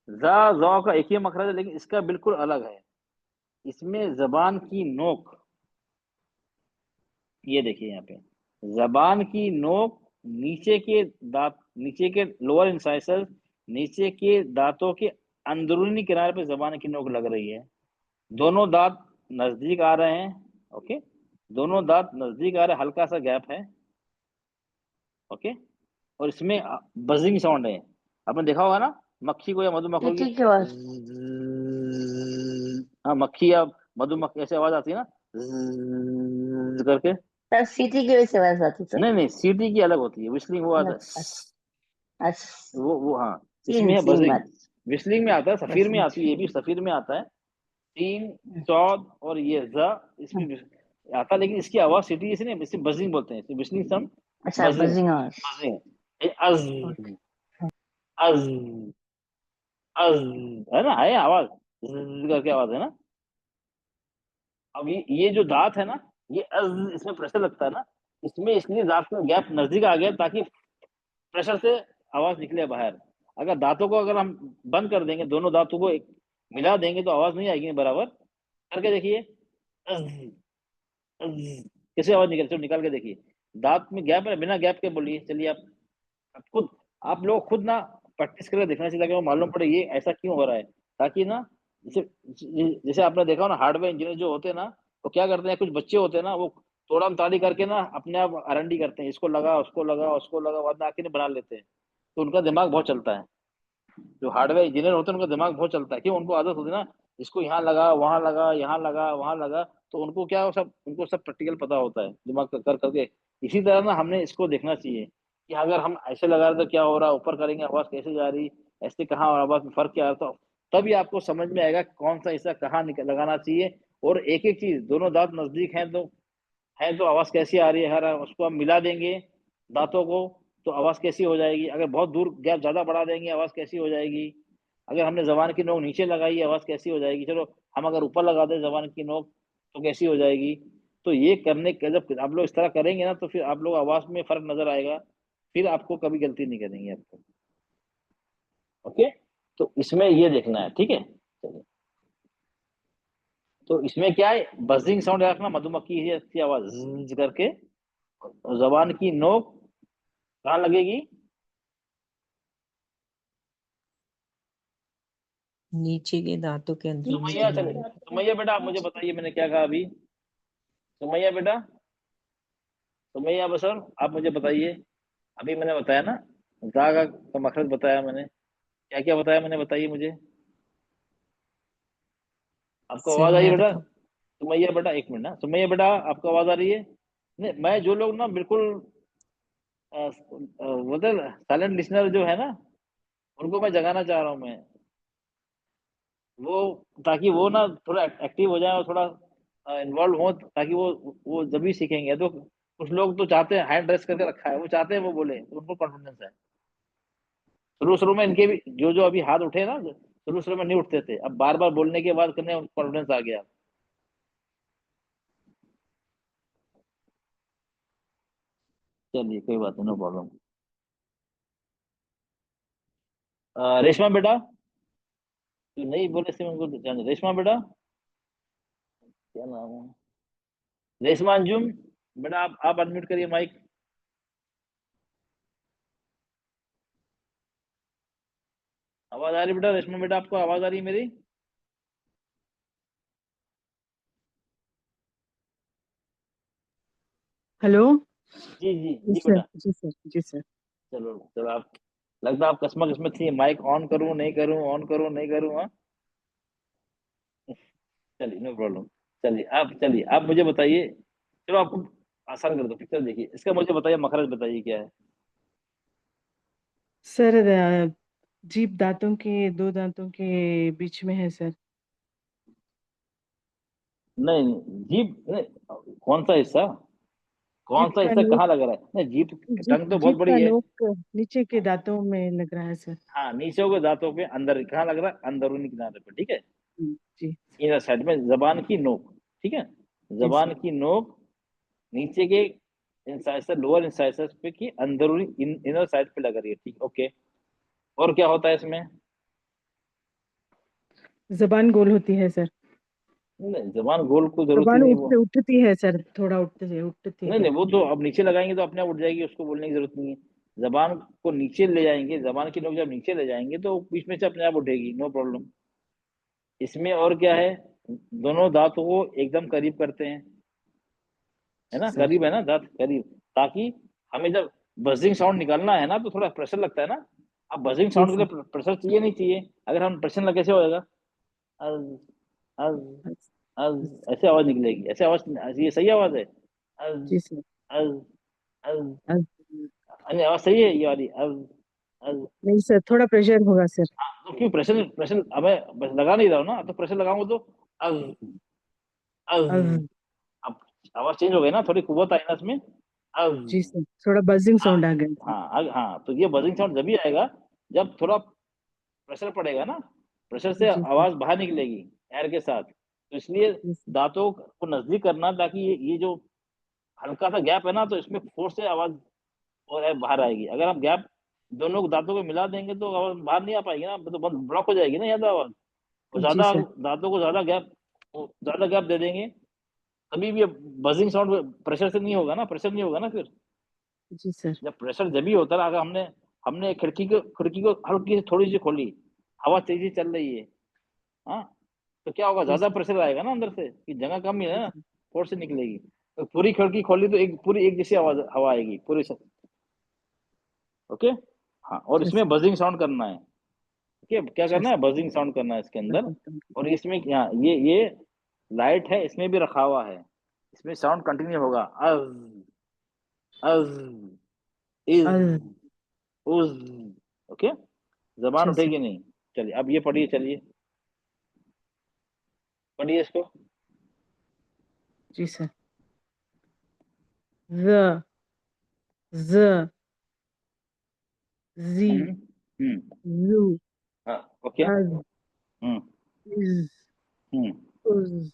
जा जौ का एक ही मखरज है, लेकिन इसका बिल्कुल अलग है। इसमें जबान की नोक, ये देखिए यहाँ पे जबान की नोक नीचे के दांत, नीचे के लोअर इंसाइसर, नीचे के दांतों के अंदरूनी किनारे पे जबान की नोक लग रही है। दोनों दांत नजदीक आ रहे हैं। ओके, दोनों दांत नजदीक आ रहे हैं, हल्का सा गैप है। ओके, और इसमें बजिंग साउंड है। आपने देखा होगा ना मक्खी को या मधुमक्खी की, सीटी की आवाज। हाँ मक्खी या मधुमक्खी ऐसे आवाज आती है ना, ज़्ज़ करके। सर सीटी की वजह से आवाज आती सर। नहीं नहीं, सीटी की अलग होती है, विस्लिंग वो आता है, अच्छा वो हाँ, सेम इसमें है सेम बजिंग। बात। विस्लिंग में आता है, सफीर बस में आती है, ये भी सफीर में आता है, तीन चौद और ये ज़ इसमें आता है, लेकिन इसकी आवाज सीटी इसे नहीं, इसे बजिंग बोलते हैं, इसे विस्लिंग साउंड, अच्छा बजिंग बजिंग आवाज। बजिंग। ये अज अज है ना, है आवाज, ज़ करके आवाज है ना। अब ये जो दांत है ना, ये अज इसमें प्रेशर लगता है ना, इसमें इसलिए दांत का गैप नजदीक आ गया ताकि प्रेशर से आवाज निकले बाहर। अगर दांतों को अगर हम बंद कर देंगे, दोनों दांतों को मिला देंगे, तो आवाज नहीं आएगी बराबर। करके देखिए, अज अज कैसे आवाज निकल, चलो निकाल के देखिए। दांत में गैप है, बिना गैप के बोलिए। चलिए आप खुद, आप लोग खुद ना प्रैक्टिस करके देखना चाहिए, ताकि वो मालूम पड़े ये ऐसा क्यों हो रहा है। ताकि ना जैसे जैसे आपने देखा हो ना, हार्डवेयर इंजीनियर जो होते हैं ना, वो क्या करते हैं, कुछ बच्चे होते हैं ना, वो तोड़म ताड़ी करके ना अपने आप R&D करते हैं, इसको लगा उसको लगा उसको लगा, बाद में आखिर बना लेते हैं। तो उनका दिमाग बहुत चलता है, जो हार्डवेयर इंजीनियर होते हैं उनका दिमाग बहुत चलता है, क्यों? उनको आदत होती है ना, इसको यहाँ लगा वहां लगा यहाँ लगा वहां लगा, तो उनको क्या सब, उनको सब प्रैक्टिकल पता होता है दिमाग कर करके। इसी तरह ना हमने इसको देखना चाहिए कि अगर हम ऐसे लगा रहे तो क्या हो रहा, ऊपर करेंगे आवाज कैसे जा रही, ऐसे कहाँ, और आवाज में फर्क क्या आता, तभी आपको समझ में आएगा कौन सा हिस्सा कहाँ लगाना चाहिए। और एक एक चीज, दोनों दांत नजदीक हैं तो आवाज कैसी आ रही है, हर उसको हम मिला देंगे दांतों को, तो आवाज कैसी हो जाएगी। अगर बहुत दूर गैप ज्यादा बढ़ा देंगे, आवाज कैसी हो जाएगी। अगर हमने जबान की नोक नीचे लगाई, आवाज कैसी हो जाएगी। चलो हम अगर ऊपर लगा दें जबान की नोक, तो कैसी हो जाएगी। तो ये करने के जब आप लोग इस तरह करेंगे ना, तो फिर आप लोग आवाज में फर्क नजर आएगा, फिर आपको कभी गलती नहीं करेंगे आपको। ओके, तो इसमें ये देखना है, ठीक है। चलिए, तो इसमें क्या है, बजिंग साउंड रखना, मधुमक्खी की आवाज ज़्ज़ करके, और जबान की नोक कहाँ लगेगी, नीचे के दांतों के अंदरूनी सुमैया। चले किनारे। सुमैया बेटा, आप मुझे बताइए मैंने क्या कहा अभी। सुमैया बेटा, सुमैया बसर, आप मुझे बताइए, अभी मैंने बताया ना, गा का मखरज बताया मैंने, क्या क्या बताया मैंने, बताइए मुझे। आपको आवाज आ रही है बेटा? सिमिलरिटी। सुमैया बेटा, एक मिनट ना, सुमैया बेटा आपको आवाज आ रही है? नहीं, मैं जो लोग ना बिल्कुल मतलब साइलेंट लिसनर जो है ना, उनको मैं जगाना चाह रहा हूँ मैं, वो ताकि वो ना थोड़ा एक्टिव हो जाए और थोड़ा इन्वॉल्व हो, ताकि वो जब भी सीखेंगे। तो कुछ लोग तो चाहते हैं, हैंड रेस करके रखा है, वो चाहते हैं वो बोले, तो उनको कॉन्फिडेंस है। शुरू शुरू में इनके भी जो जो अभी हाथ उठे ना, शुरू शुरू में नहीं उठते थे, अब बार बार बोलने के बाद करने कॉन्फिडेंस आ गया। चलिए कोई बात नहीं, नो प्रॉब्लम। रेशमा बेटा, तो नहीं बोले से उनको जाने। रेशमा बेटा, क्या नाम है, रेशमा अंजुम बेटा, आप अनम्यूट करिए माइक। आवाज आ रही बेटा? रेशमा बेटा, आपको आवाज आ रही है मेरी? हेलो। जी जी जी जी सर, बेटा। जी सर, जी सर। चलो चलो, आप लगता है आप किस्मत किस्मत थी, माइक ऑन करूं नहीं करूं, ऑन करूं नहीं करूं, हाँ। चलिए नो प्रॉब्लम। चलिए आप मुझे बताइए, चलो आपको आसान कर दो, पिक्चर देखिए इसका, मुझे बताइए मखरज बताइए क्या है। सर जीभ दांतों के, दो दांतों के बीच में है सर। नहीं जीभ नहीं, कौन सा हिस्सा, जीभ कौन सा का हिस्सा नोक, कहाँ लग रहा है? नहीं जीभ, जीभ टंग तो बहुत जीभ का बड़ी है। नोक नीचे के दांतों में लग रहा है सर। हाँ नीचे के दांतों पे अंदर कहाँ लग रहा है? अंदरूनी किनारे पे, ठीक है, जी इनर साइड में, जबान की नोक, ठीक है, जी जबान सर। की नोक नीचे के इंसाइसर, लोअर इंसाइसर पे की अंदरूनी इनर साइड पे लग रही है, ठीक, ओके। और क्या होता है इसमें? जबान गोल होती है सर। नहीं जबान गोल को जरूरत ही जबान नहीं वो, उठती है सर, थोड़ा उठती नहीं है। नहीं वो तो अब नीचे लगाएंगे तो अपने आप उठ जाएगी, उसको बोलने की जरूरत नहीं है। जबान को नीचे ले जाएंगे, जबान की नोक जब नीचे ले जाएंगे तो बीच में से अपने आप उठेगी, नो प्रॉब्लम। इसमें और क्या है, दोनों दांतों को एकदम करीब करते हैं, है ना, सर करीब है ना दांत, करीब, ताकि हमें जब बजिंग साउंड निकालना है ना तो थोड़ा प्रेशर लगता है ना। अब बजिंग जी साउंड के सर। लिए प्रेशर चाहिए नहीं चाहिए? अगर हम प्रेशर लगे कैसे होएगा? अज, अज, अज, ऐसे आवाज निकलेगी, ऐसे आवाज, ये सही आवाज है? अज, जी सर। अज, अज, अ- अरे आवाज सही है ये वाली, अज, अज। नहीं सर, थोड़ा प्रेशर होगा सर। तो क्यों प्रेशर, प्रेशर हमें बस लगा नहीं रहा हूँ ना, तो प्रेशर लगाऊंगा तो अज, अज, अ- अब आवाज चेंज हो गई ना, थोड़ी कुव्वत आई ना इसमें, अज। जी सर, थोड़ा बजिंग साउंड आ गया सर। हाँ हाँ, तो ये बजिंग साउंड जब भी आएगा जब थोड़ा प्रेशर पड़ेगा ना, प्रेशर से जी सर। आवाज बाहर निकलेगी एयर के साथ, तो इसलिए जी सर। दांतों को नजदीक करना, ताकि ये जो हल्का सा गैप है ना, तो इसमें फोर्स से आवाज और है बाहर आएगी। अगर हम गैप दोनों दांतों को मिला देंगे तो आवाज बाहर नहीं आ पाएगी ना, तो बंद ब्लॉक हो जाएगी ना या तो आवाज। और जी ज्यादा सर। दांतों को ज्यादा गैप दे देंगे तभी भी बजिंग साउंड प्रेशर से नहीं होगा ना, प्रेशर नहीं होगा ना फिर। जी सर। जब प्रेशर जब भी होता है, अगर हमने हमने खिड़की को हल्की से थोड़ी सी खोली, हवा तेजी चल रही है, हाँ, तो क्या होगा, जी ज्यादा सर। प्रेशर आएगा ना अंदर से, कि जगह कम ही है जी ना, सर। फोर्स से निकलेगी। तो पूरी खिड़की खोली तो पूरी एक जैसी आवाज हवा आएगी पूरी सब, ओके। हाँ, और जी इसमें सर। बजिंग साउंड करना है, ठीक है, क्या अच्छा करना है, सर। बजिंग साउंड करना है इसके अंदर। और इसमें क्या, ये लाइट है, इसमें भी रखा हुआ है, इसमें साउंड कंटिन्यू होगा, अज, अज, इज, अ- उज, ओके, जबान अच्छा सर। उठेगी नहीं। चलिए अब ये पढ़िए, चलिए पढ़िए इसको। जी सर। ज ज जी हम्म हम्म यू हाँ ओके, अज हम्म इज हम्म उज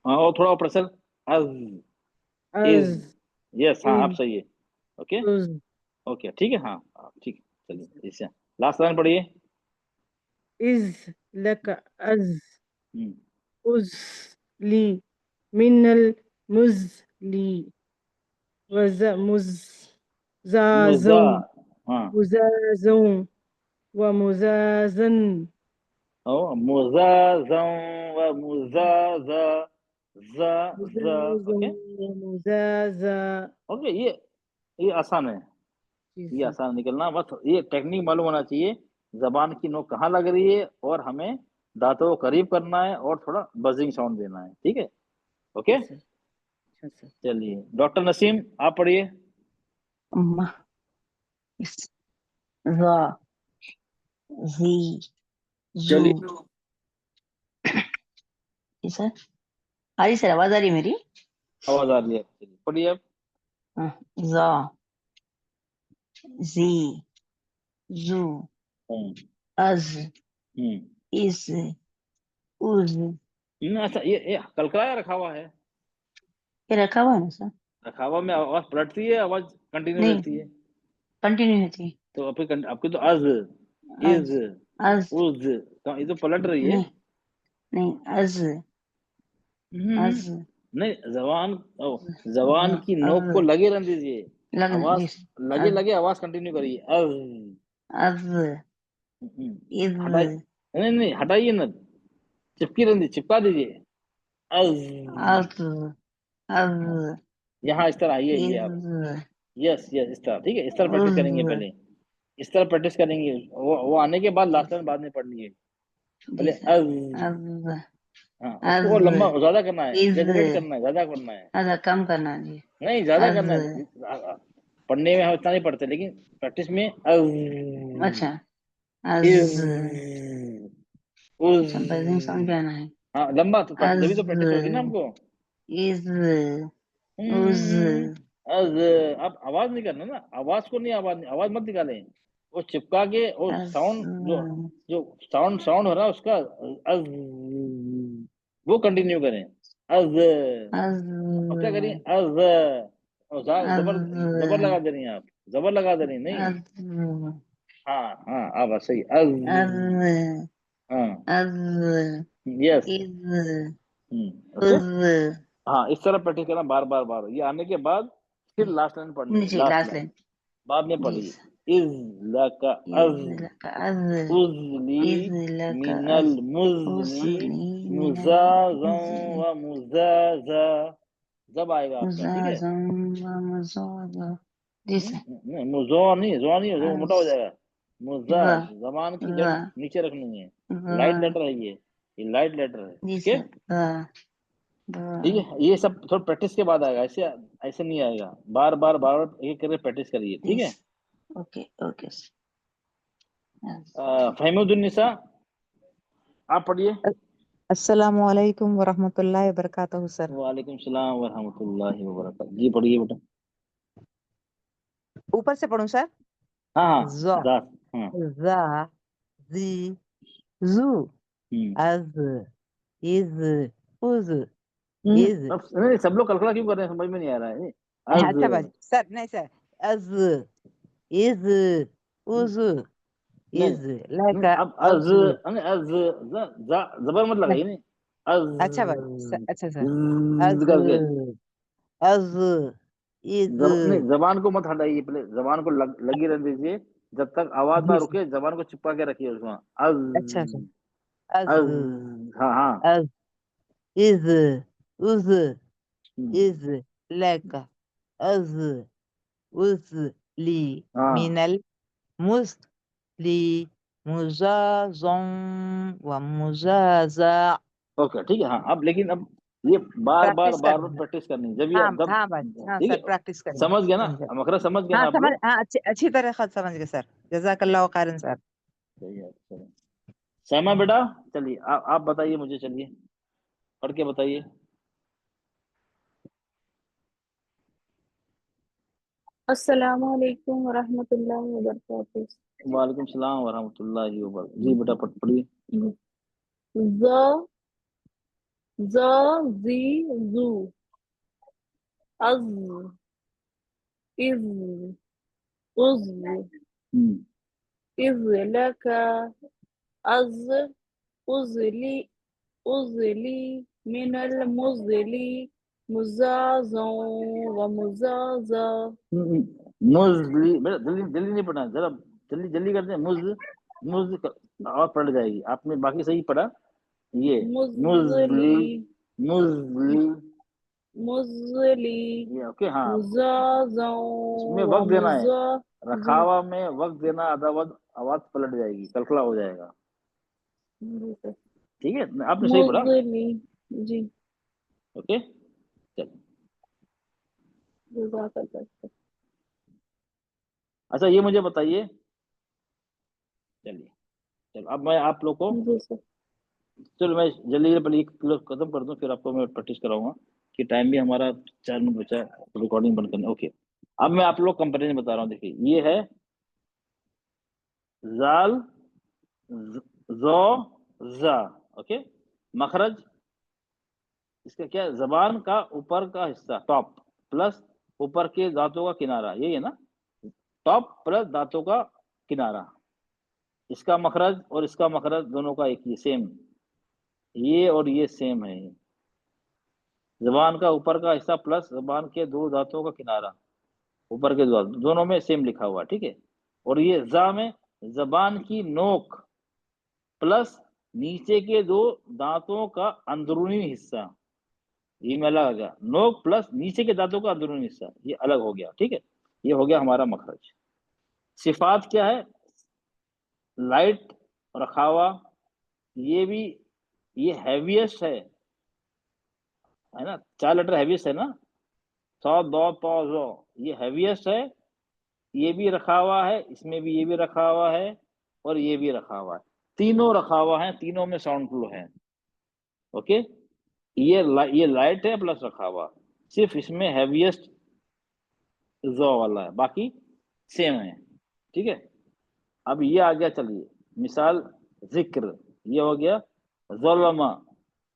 हाँ, और थोड़ा प्रेशर, अज, इज, अज यस, हाँ आप इज सही है, ओके, उज ओके ठीक है, हाँ ठीक है, चलिए इससे लास्ट लाइन पढ़िए। इज लक अज हम्म उज ली मिनल मुजली वज मुज मुजा, जाजों हाँ, मुजाजों व मुजाजन ओ मुजाजा व मुजाजा, जा जा, मुजाजों ओके व मुजाजा। ओके, ये आसान है, जी ये सर। आसान निकलना, बस ये टेक्निक मालूम होना चाहिए, जबान की नोक कहाँ लग रही है और हमें दांतों को करीब करना है और थोड़ा बजिंग साउंड देना है, ठीक है, जी ओके। सर। अच्छा सर। चलिए डॉक्टर नसीम आप पढ़िए। अम्मा इस रा जी जू। चलिए जी सर। हाँ जी सर, आवाज आ रही है मेरी? आवाज आ रही है, चलिए पढ़िए अब। हाँ, जा जी जू हम्म अज हम्म इस उज। अच्छा, ये कलकलाया रखा हुआ है, ये रखा हुआ है ना सर? रखा हुआ में आवाज पलटती है, आवाज कंटिन्यू नहीं, रहती है, कंटिन्यू होती है। तो आपकी तो अज, इज, अज अज उज, तो ये तो पलट रही है। नहीं, नहीं अज हम्म, अज नहीं जबान, जबान की नोक को अज लगे रहने दीजिए, लग जी आवाज लगे अज लगे आवाज कंटिन्यू करिए, अज, अज इज हटाई, नहीं नहीं हटाइए ना, चिपकी रहने दीजिए, चिपका दीजिए, अज, अज अज यहाँ इस तरह आइए, ये आप, इज यस यस इस तरह, ठीक है, इस तरह प्रैक्टिस करेंगे उज। पहले, इस तरह प्रैक्टिस करेंगे, वो आने के बाद जी लास्ट में बाद में पढ़नी है, जी पहले सर। अज, अज हाँ, उसको और लंबा ज्यादा करना है, इज एग्जैजरेट करना है, ज्यादा करना है, अदा कम करना जी। नहीं ज्यादा अज करना है। पढ़ने में हम इतना नहीं पढ़ते, लेकिन प्रैक्टिस में अच्छा अज अच्छा बदन समझ में आना है। हाँ लंबा तो अज तभी तो प्रैक्टिस होगी ना हमको। इज उज अज अब आवाज नहीं करना ना, आवाज को नहीं, आवाज मत निकालें, वो चिपका के और अज साउंड जो जो साउंड हो रहा है उसका अज, वो कंटिन्यू करें। अज अज अब क्या करिए, अज और जबर जबर लगा दे रही हैं आप, जबर लगा दे रही हैं, नहीं। अज हाँ हाँ अब सही, अज अज हाँ अज यस इज ओके। उज हाँ इस तरह प्रैक्टिस करना बार बार बार, ये आने के बाद फिर लास्ट लाइन पढ़नी है, नीचे लास्ट लास्ट लाइन लाइन बाद में जी पढ़िए। इज लका अज इज लका अज उजली इज लका मिनल अज मुजनी उसली मिनल मुजाज़ा मुजली व मुजाज़ा, जब आएगा आपका, ठीक है। मुजाज़म व मुजाज़ा जी सर। नहीं मुजो नहीं, जो नहीं वो मोटा हो अज जाएगा। मुजा व जबान की जड़ व नीचे रखनी है, लाइट व लेटर है ये लाइट लेटर है, जी ओके। सर व ठीक है, ये सब थोड़ा प्रैक्टिस के बाद आएगा, ऐसे ऐसे नहीं आएगा, बार बार बार बार एक करके प्रैक्टिस करिए, ठीक जी है। Sir okay okay sir. Fahimuddin आप पढ़िए। अस्सलामु अलैकुम वरहमतुल्लाहि वबरकातुहू सर। वालेकुम सलाम व रहमतुल्लाहि व बरकातहू, जी पढ़िए बेटा। ऊपर से पढ़ूं सर। हाँ हाँ ज़ दास हाँ ज़ा ज़ी ज़ू अज़ इज़ उज़ इज़ अब नहीं, सब लोग कलकला क्यों कर रहे हैं, समझ में नहीं आ रहा है। अच्छा अज बाजी सर, नहीं सर। अज़ इज़ उज़ नहीं इज़ लका अब अज अज़ अज जबर मत लगाइए, नहीं अच्छा बाजी सर, अज अच्छा सर। ज़ अज़ करके अज़ इज़ नहीं जबान को मत हटाइए, पहले जबान को लगी रहने दीजिए, जब तक आवाज ना जी सर। रुके जबान को चिपका के रखिए उसमें। अच्छा सर। अज अज़ अज हाँ हाँ अज़ इज़ उज़ इज़ लका अज़ उज़ली हाँ मिनल मुस्ली मुजाज़म व मुजाज़ा। ओके ठीक है। हाँ अब लेकिन अब ये बार बार प्रैक्टिस बार बार करना है। प्रैक्टिस करनी है, जब ये हाँ जब हाँ बात, हाँ ठीक सर, है, प्रैक्टिस करेंगे समझ गया ना, समझे। मकरा समझ गया ना हाँ आप समझ, लोग। हाँ अच्छी तरह खत समझ गए सर। जज़ाकल्लाह खैरन सर। सही है चलो। सैमा बेटा चलिए, आप बताइए मुझे, चलिए पढ़ के बताइए। अस्सलामु अलैकुम वरहमतुल्लाहि वबरकातुहू। वालेकुम सलाम व रहमतुल्लाहि व बरकातहू, जी बेटा पढ़िए। ज ज जी जू अज इज उज इज लका अज उजली उजली मिनल मुजली मुजाज़ा व मुजाज़ा। मुजली बेटा जल्दी जल्दी नहीं पढ़ना, जरा जल्दी जल्दी करते हैं। मुज और पढ़ जाएगी, आपने बाकी सही पढ़ा, ये मुजली मुजली मुजली मुजली ये ओके। हाँ मुजाज़ा इसमें व वक्त देना है, मुजा जी रखावा में वक्त देना, अदावत आवाज पलट जाएगी, कलकला हो जाएगा, जी सर। ठीक है। आपने सही पढ़ा, मुजली जी ओके चलो। जज़ाकल्लाह। अच्छा ये मुझे बताइए, चलिए चलो अब मैं आप लोग को, जी सर। चलो मैं जल्दी पहले खत्म कर दूं, फिर आपको मैं प्रैक्टिस कराऊंगा, कि टाइम भी हमारा 4 मिनट बचा है, रिकॉर्डिंग बंद करना। ओके अब मैं आप लोग कंपेरिजन बता रहा हूँ, देखिए ये है जाल जो जा, ओके। मखरज इसका क्या है, जबान का ऊपर का हिस्सा टॉप प्लस ऊपर के दांतों का किनारा, यही है ना, टॉप प्लस दांतों का किनारा। इसका मखरज और इसका मखरज दोनों का एक ही सेम, ये और ये सेम है। जबान का ऊपर का हिस्सा प्लस जबान के दो दांतों का किनारा, ऊपर के दो दोनों में सेम लिखा हुआ, ठीक है। और ये जा में जबान की नोक प्लस नीचे के दो दांतों का अंदरूनी हिस्सा, ये में अलग आ गया, नोक प्लस नीचे के दांतों का अंदरूनी हिस्सा, ये अलग हो गया, ठीक है। ये हो गया हमारा मखरज। सिफात क्या है, लाइट रखावा, ये भी ये हैवीएस्ट है, है ना, 4 लेटर हैवीएस्ट है ना, सौ दो पौ जो, ये हैवीएस्ट है, ये भी रखा हुआ है, इसमें भी ये भी रखा हुआ है, और ये भी रखा हुआ है, तीनों रखा हुआ है, तीनों में साउंड फ्लो है। ओके, ये लाइट है प्लस रखा हुआ, सिर्फ इसमें हैवीएस्ट जो वाला है, बाकी सेम है। ठीक है, अब ये आ गया, चलिए मिसाल जिक्र, ये हो गया ज़लमा,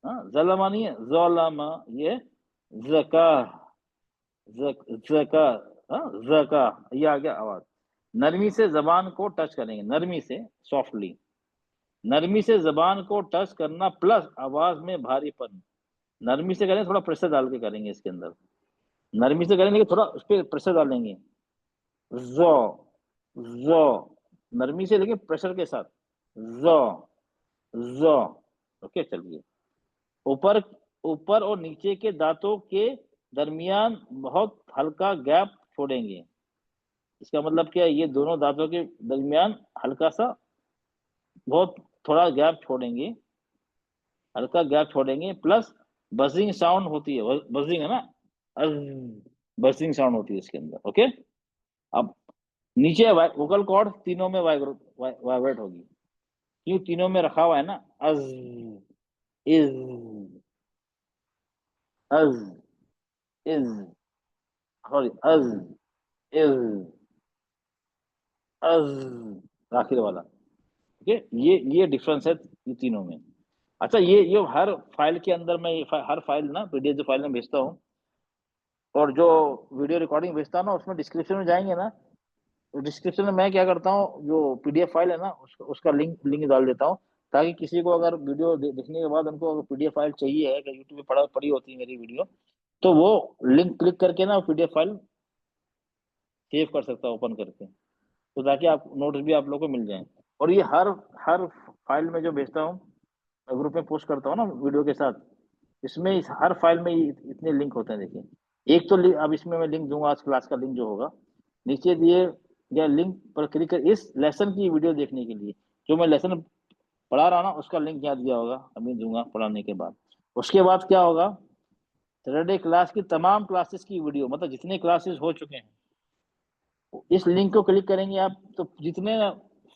ज़लमा नहीं है, ज़लमा, ये ज़का, ज़का, ज़का, ये आ गया आवाज। नरमी से जबान को टच करेंगे, नरमी से, सॉफ्टली, नरमी से जबान को टच करना प्लस आवाज में भारीपन। नरमी से करें, थोड़ा प्रेशर डाल के करेंगे इसके अंदर, नरमी से करेंगे, थोड़ा उस पर प्रेशर डालेंगे, जो, जो, नरमी से लेके प्रेशर के साथ, जो, जो। ओके, चलिए, ऊपर ऊपर और नीचे के दांतों के दरमियान बहुत हल्का गैप छोड़ेंगे। इसका मतलब क्या है, ये दोनों दांतों के दरमियान हल्का सा, बहुत थोड़ा गैप छोड़ेंगे, हल्का गैप छोड़ेंगे, प्लस बजिंग साउंड होती है, बजिंग है ना, बजिंग साउंड होती है इसके अंदर। ओके, अब नीचे वोकल कॉर्ड तीनों में वाइब्रेट होगी, क्यों, तीनों में रखा हुआ है ना, अज, इज, अज, इज, सॉरी, अज, इज, अज, आखिर वाला। ओके, ये डिफरेंस है ये तीनों में। अच्छा, ये हर फाइल के अंदर मैं हर फाइल ना, पीडीएफ जो फाइल में भेजता हूँ और जो वीडियो रिकॉर्डिंग भेजता हूँ ना, उसमें डिस्क्रिप्शन में जाएंगे ना, तो डिस्क्रिप्शन में मैं क्या करता हूँ, जो पीडीएफ फाइल है ना, उसका लिंक डाल देता हूँ, ताकि किसी को अगर वीडियो देखने के बाद उनको पीडीएफ फाइल चाहिए है, अगर यूट्यूब पे पड़ी होती है मेरी वीडियो, तो वो लिंक क्लिक करके ना पीडीएफ फाइल सेव कर सकता है ओपन करके, तो ताकि आप नोट्स भी आप लोग को मिल जाए। और ये हर फाइल में जो भेजता हूँ, ग्रुप में पोस्ट करता हूँ ना वीडियो के साथ, इसमें हर फाइल में इतने लिंक होते हैं। देखिए, एक तो अब इसमें मैं लिंक दूंगा, आज क्लास का लिंक जो होगा, नीचे दिए गया लिंक पर क्लिक कर इस लेसन की वीडियो देखने के लिए, जो मैं लेसन पढ़ा रहा ना, उसका लिंक यहाँ दिया होगा, अभी दूंगा पढ़ाने के बाद। उसके बाद क्या होगा, सैटरडे क्लास की तमाम क्लासेस की वीडियो, मतलब जितने क्लासेस हो चुके हैं, इस लिंक को क्लिक करेंगे आप, तो जितने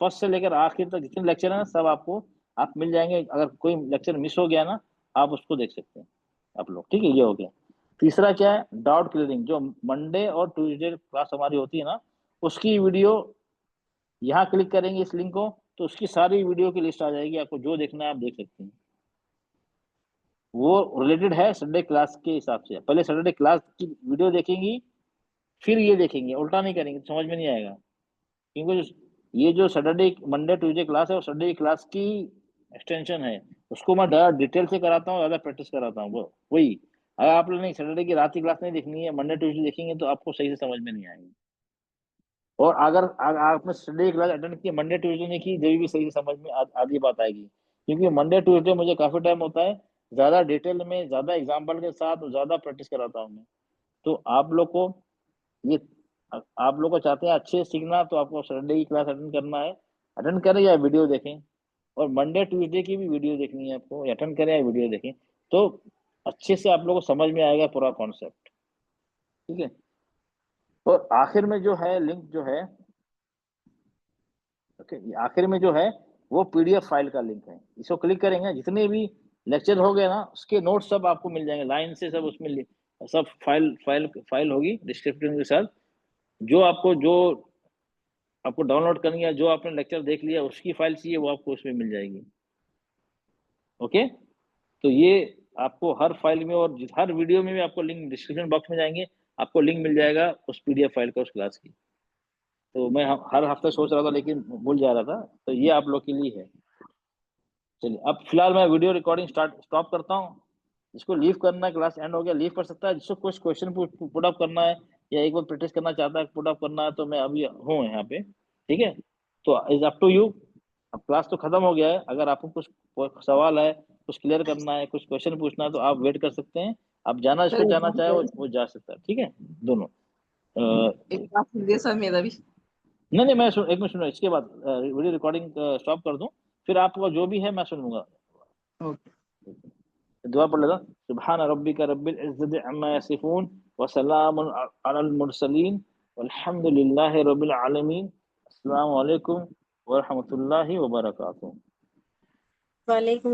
फर्स्ट से लेकर आखिर तक जितने लेक्चर है ना, सब आपको आप मिल जाएंगे। अगर कोई लेक्चर मिस हो गया ना, आप उसको देख सकते हैं आप लोग। ठीक है, ये हो गया। तीसरा क्या है, डाउट क्लियरिंग, जो मंडे और ट्यूसडे क्लास हमारी होती है ना, उसकी वीडियो यहाँ क्लिक करेंगे इस लिंक को, तो उसकी सारी वीडियो की लिस्ट आ जाएगी, आपको जो देखना है आप देख सकते हैं। वो रिलेटेड है सैटरडे क्लास के हिसाब से, पहले सैटरडे क्लास की वीडियो देखेंगी, फिर ये देखेंगे, उल्टा नहीं करेंगे, समझ में नहीं आएगा। क्योंकि ये जो सैटरडे मंडे ट्यूसडे क्लास है, वो सैटरडे क्लास की एक्सटेंशन है, उसको मैं डिटेल से कराता हूँ, ज़्यादा प्रैक्टिस कराता हूँ। वो वही, अगर आप लोग नहीं सैटरडे की रात की क्लास नहीं देखनी है, मंडे ट्यूसडे देखेंगे, तो आपको सही से समझ में नहीं आएगी। और अगर आपने सैटरडे क्लास अटेंड की, मंडे ट्यूसडे नहीं की, जब भी सही से समझ में आधी बात आएगी। क्योंकि मंडे ट्यूसडे मुझे काफ़ी टाइम होता है, ज़्यादा डिटेल में, ज़्यादा एग्जाम्पल के साथ ज़्यादा प्रैक्टिस कराता हूँ मैं। तो आप लोग को ये, आप लोग को चाहते हैं अच्छे सीखना, तो आपको सैटरडे की क्लास अटेंड करना है, अटेंड करें या वीडियो देखें। और मंडे ट्यूसडे की भी वीडियो देखनी है आपको, या अटेंड करें या वीडियो देखें, तो अच्छे से आप लोगों को समझ में आएगा पूरा कॉन्सेप्ट। ठीक है, और आखिर में जो है लिंक जो है, ओके, आखिर में जो है वो पीडीएफ फाइल का लिंक है, इसको क्लिक करेंगे, जितने भी लेक्चर हो गए ना, उसके नोट्स सब आपको मिल जाएंगे लाइन से, सब उसमें सब फाइल होगी डिस्क्रिप्शन के साथ। जो आपको डाउनलोड करनी है, जो आपने लेक्चर देख लिया उसकी फाइल चाहिए, वो आपको उसमें मिल जाएगी। ओके, तो ये आपको हर फाइल में और हर वीडियो में भी आपको लिंक डिस्क्रिप्शन बॉक्स में जाएंगे, आपको लिंक मिल जाएगा उस पीडीएफ फाइल का, उस क्लास की। तो मैं हर हफ्ते सोच रहा था, लेकिन भूल जा रहा था, तो ये आप लोग के लिए है। चलिए, अब फिलहाल मैं वीडियो रिकॉर्डिंग स्टॉप करता हूँ। जिसको लीव करना है, क्लास एंड हो गया, लीव कर सकता है। जिसको कुछ क्वेश्चन पुट अप करना है या एक बार प्रैक्टिस करना चाहता है, पुट अप करना है, तो मैं अभी हूँ यहाँ पे। ठीक है, तो इज अप टू यू। अब क्लास तो खत्म हो गया है, अगर आपको कुछ सवाल है, कुछ क्लियर करना है, कुछ क्वेश्चन पूछना है, तो आप वेट कर सकते हैं। आप जाना, जिसको जाना चाहे वो जा सकता है। ठीक है, दोनों सर मेरा भी नहीं, मैं एक मिनट सुनो, इसके बाद वीडियो रिकॉर्डिंग स्टॉप कर दूं, फिर आपको जो भी है मैं सुनूंगा। ओके। दुआ पढ़ लेता। सुब्हान रब्बिका रब्बिल इज्जति अम्मा यसिफून व सलामुन अलल मुरसलीन वल्हम्दुलिल्लाहि रब्बिल आलमीन। अस्सलामु अलैकुम व रहमतुल्लाहि व बरकातुहू। वालेकुम